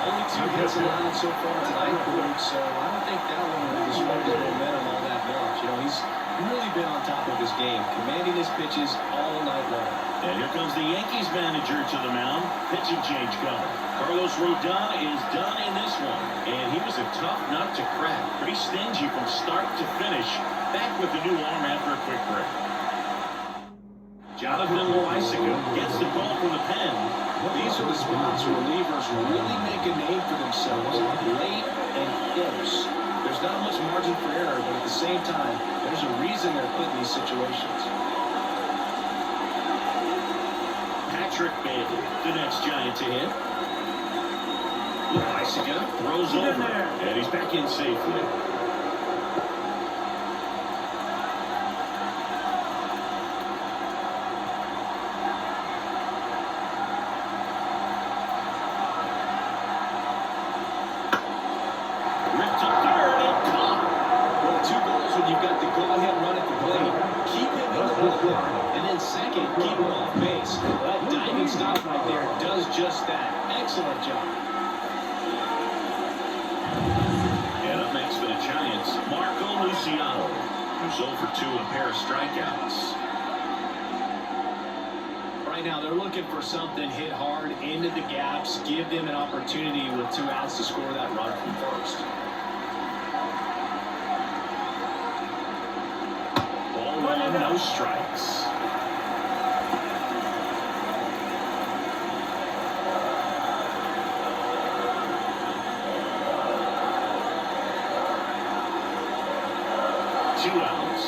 [SPEAKER 2] Only 2 hits allowed so far tonight, Boyd, so I don't think that one will destroy his momentum all that much. You know, he's really been on top of his game, commanding his pitches all night long.
[SPEAKER 1] And here comes the Yankees manager to the mound. Pitching change coming. Carlos Rodon is done in this one. And he was a tough nut to crack. Pretty stingy from start to finish. Back with the new arm after a quick break. Jonathan Loaisiga gets the call from the pen.
[SPEAKER 2] These are the spots where relievers really make a name for themselves. Late and close. There's not much margin for error, but at the same time, there's a reason they're put in these situations.
[SPEAKER 1] Patrick Bailey, the next Giant to hit. Loaisiga throws over, and he's back in safely. Ripped to third and caught.
[SPEAKER 2] Well, 2 goals when you've got the go-ahead run at the plate. Keep him in the bullpen, and then second, keep him off base. That diving stop right there does just that. Excellent job.
[SPEAKER 1] And up next for the Giants, Marco Luciano, who's 0 for 2 and a pair of strikeouts.
[SPEAKER 2] Right now, they're looking for something hit hard into the gaps, give them an opportunity with 2 outs to score that run from first.
[SPEAKER 1] Ball 1, no strikes. Two outs.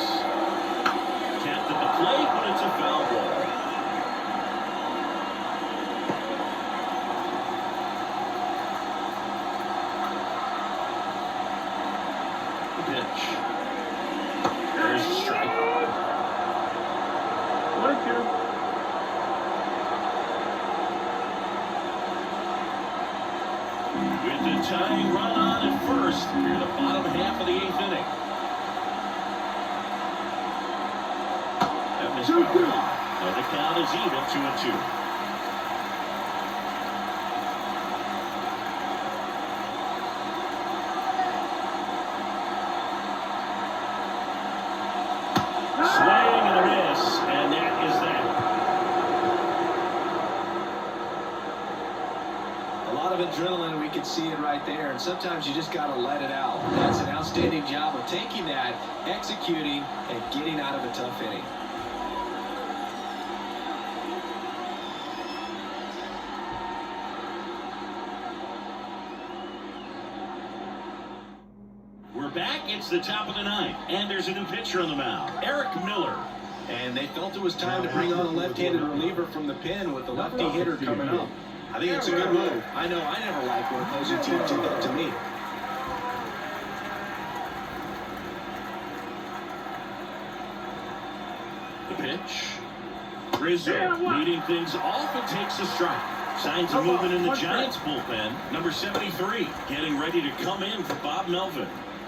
[SPEAKER 1] Tapped at the plate, but it's a foul ball. The pitch. There's a strike.
[SPEAKER 3] 1-2.
[SPEAKER 1] With the tying run on at first, near the bottom half of the 8th inning. That missed by 1. And the count is even, 2-2.
[SPEAKER 2] lot of adrenaline. We can see it right there. And sometimes you just got to let it out. That's an outstanding job of taking that, executing, and getting out of a tough inning.
[SPEAKER 1] We're back. It's the top of the ninth, and there's a new pitcher on the mound, Eric Miller.
[SPEAKER 2] And they felt it was time to bring on a left-handed reliever from the pen with the lefty hitter coming up. I think it's a good move. I know I never liked when opposing teams did that to me.
[SPEAKER 1] The pitch. Rizzo leading things off and takes a strike. Signs of movement in the Giants bullpen. Number 73 getting ready to come in for Bob Melvin.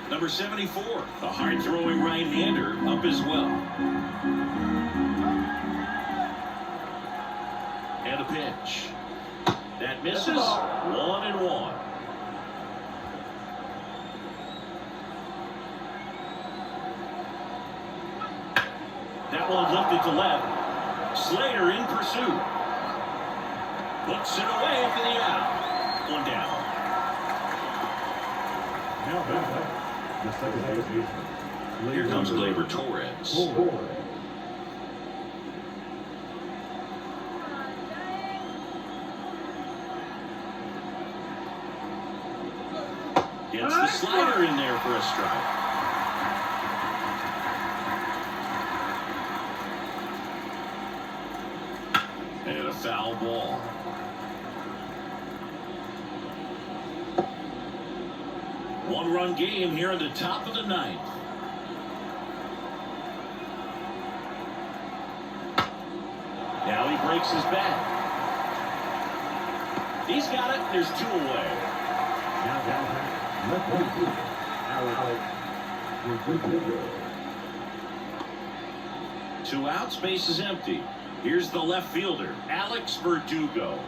[SPEAKER 1] Number 74, a hard-throwing right-hander, up as well. And a pitch. That misses. 1-1. That one lifted to left. Slater in pursuit. Puts it away for the out. One down. Here comes Gleyber Torres. Gets the slider in there for a strike. And a foul ball. One-run game here at the top of the ninth. Now he breaks his back. He's got it. There's two away. Two outs, base is empty. Here's the left fielder, Alex Verdugo.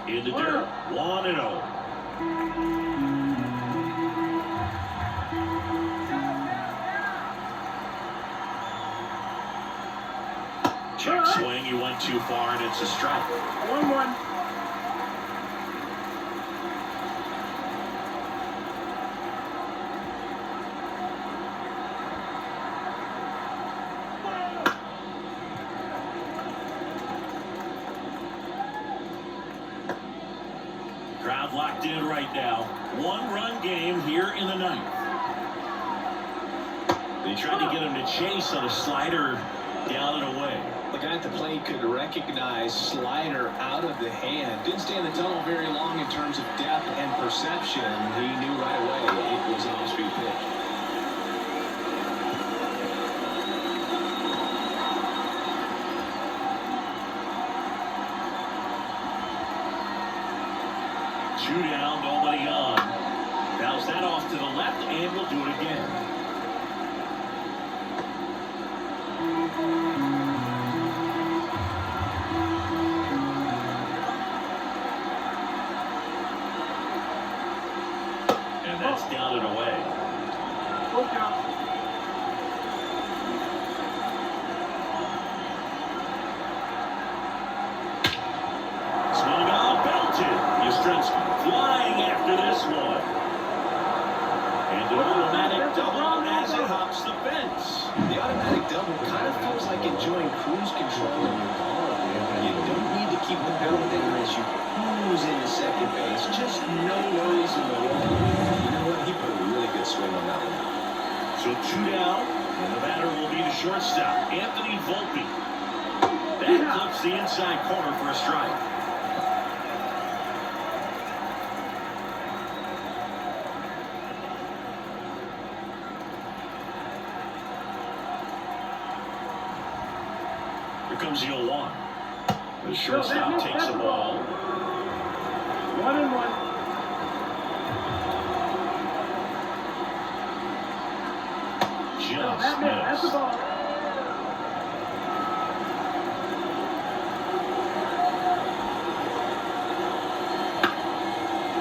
[SPEAKER 1] In the dirt, 1-0. Check swing, he went too far, and it's a strike.
[SPEAKER 3] 1-1.
[SPEAKER 1] Crowd locked in right now. One-run game here in the ninth. They tried to get him to chase on a slider down and away.
[SPEAKER 2] The guy at the plate could recognize slider out of the hand. Didn't stay in the tunnel very long in terms of depth and perception. He knew right away it was an off-speed pitch.
[SPEAKER 1] Two down, nobody on. Bounce that off to the left, and we'll do it again. And that's down and away.
[SPEAKER 3] Full count.
[SPEAKER 1] Swung on, belted. Yastrzemski flying after this one. And an automatic double as it hops the fence.
[SPEAKER 2] The automatic double kind of feels like enjoying cruise control in your car. You don't need to keep the pedal down as you cruise into second base. Just no worries in the world. You know what? He put a really good swing on that one.
[SPEAKER 1] So two down, and the batter will be the shortstop, Anthony Volpe. That clips the inside corner for a strike. Here comes the 0-1. The shortstop takes the ball.
[SPEAKER 3] 1-1.
[SPEAKER 1] Just
[SPEAKER 3] That's the
[SPEAKER 1] missed.
[SPEAKER 3] ball.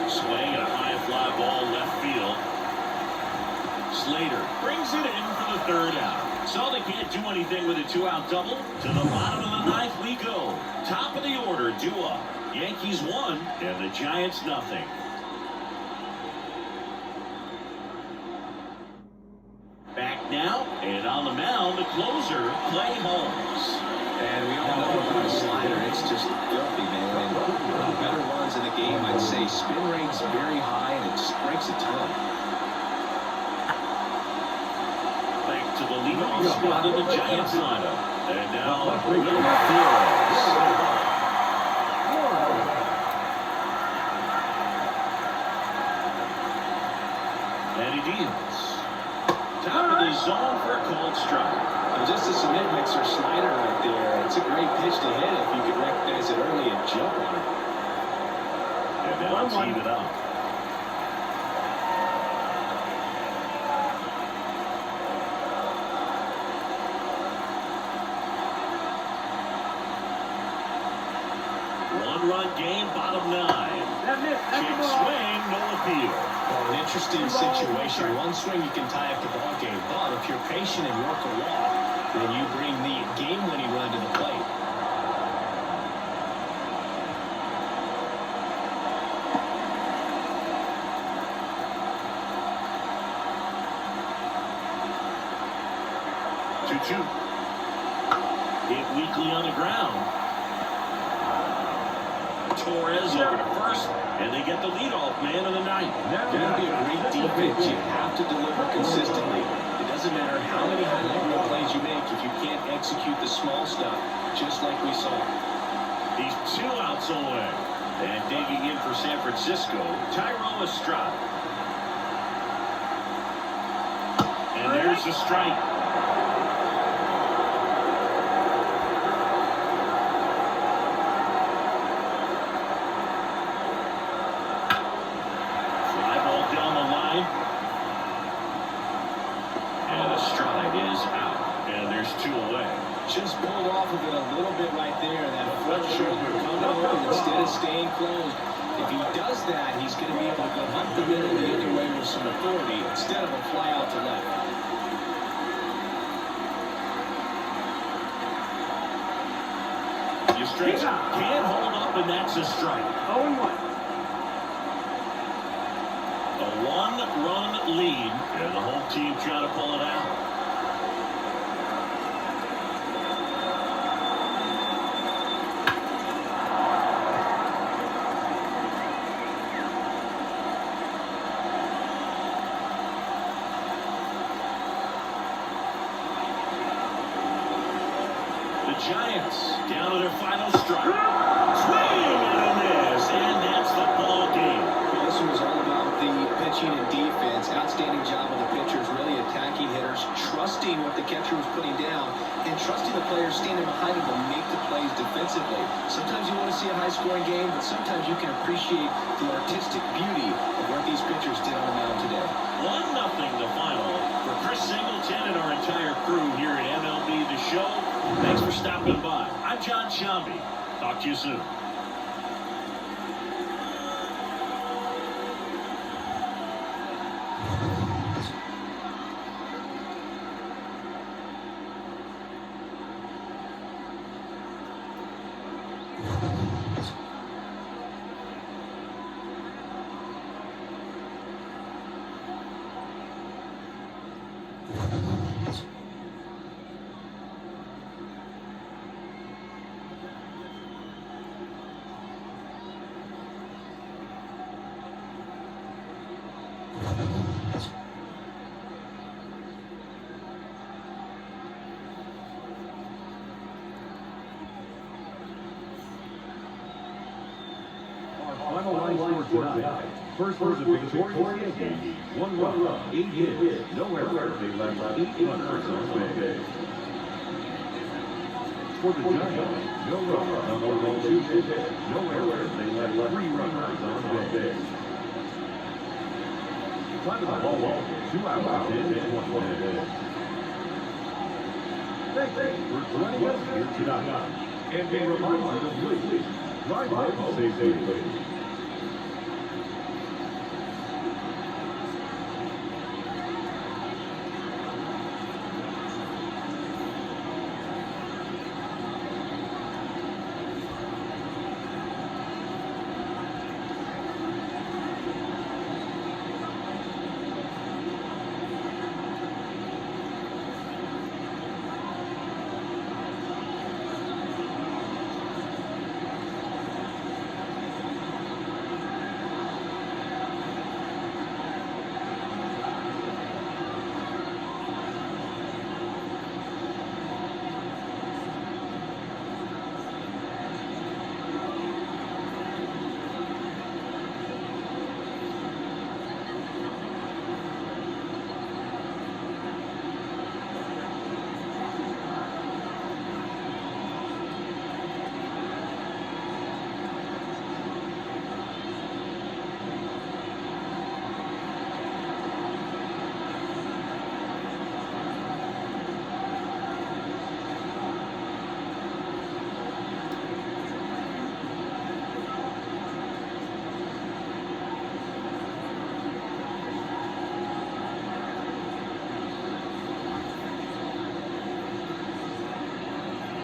[SPEAKER 1] Swing and a high fly ball left field. base later. Brings it in for the third out. So they can't do anything with a two-out double. To the bottom of the ninth we go. Top of the order, due up. Yankees 1 and the Giants nothing. Back now, and on the mound, the closer, Clay Holmes.
[SPEAKER 2] And we all know about a slider. It's just filthy, man. And better runs in the game, I'd say spin rate's very high, and it strikes a ton.
[SPEAKER 1] Back to the leadoff spot in the Giants lineup. And now, Will Flores. And he deals. Top of the zone for a cold strike.
[SPEAKER 2] And just a cement mixer slider right there. It's a great pitch to hit if you could recognize it early and jump on it.
[SPEAKER 1] And now let's heat it up. One-run game, bottom 9. Check swing, no appeal.
[SPEAKER 2] Well, an interesting situation. One swing you can tie up the ball game, but if you're patient and work a walk, then you bring the game-winning run to the plate.
[SPEAKER 1] Two. Hit weakly on the ground. Torres over to first, and they get the leadoff man of the night.
[SPEAKER 2] Gotta be a great defense. You have to deliver consistently. It doesn't matter how many highlight reel plays you make if you can't execute the small stuff, just like we saw.
[SPEAKER 1] He's 2 outs away. And digging in for San Francisco, Tyro Estrada. And there's the strike.
[SPEAKER 2] Just pulled off of it a little bit right there. That front shoulder coming over instead of staying closed. If he does that, he's going to be able to go hunt the middle the other way with some authority instead of a fly out to left.
[SPEAKER 1] You straight can't hold up, and that's a strike.
[SPEAKER 3] 0-1.
[SPEAKER 1] A 1-run lead, and the whole team trying to pull it out. Giants down to their final strike. Swing and a miss, and that's the ball game.
[SPEAKER 2] Well, this one was all about the pitching and defense. Outstanding job of the pitchers, really attacking hitters, trusting what the catcher was putting down, and trusting the players standing behind him to make the plays defensively. Sometimes you want to see a high-scoring game, but sometimes you can appreciate the artistic beauty of what these pitchers did on the mound today.
[SPEAKER 1] 1-0 the final. For Chris Singleton and our entire crew here at MLB The Show, thanks for stopping by. I'm John Shambi. Talk to you soon.
[SPEAKER 4] Final line score tonight. First was a victorious Yankees. 1 run, 8 hits, no errors. They left 8 runners on base. For the Giants, no runs, no 2 hits, no errors. They left 3 runners on base. Time of the ball, 2 hours and 1 minute. Thanks for joining us here tonight. And a reminder to please drive home safely.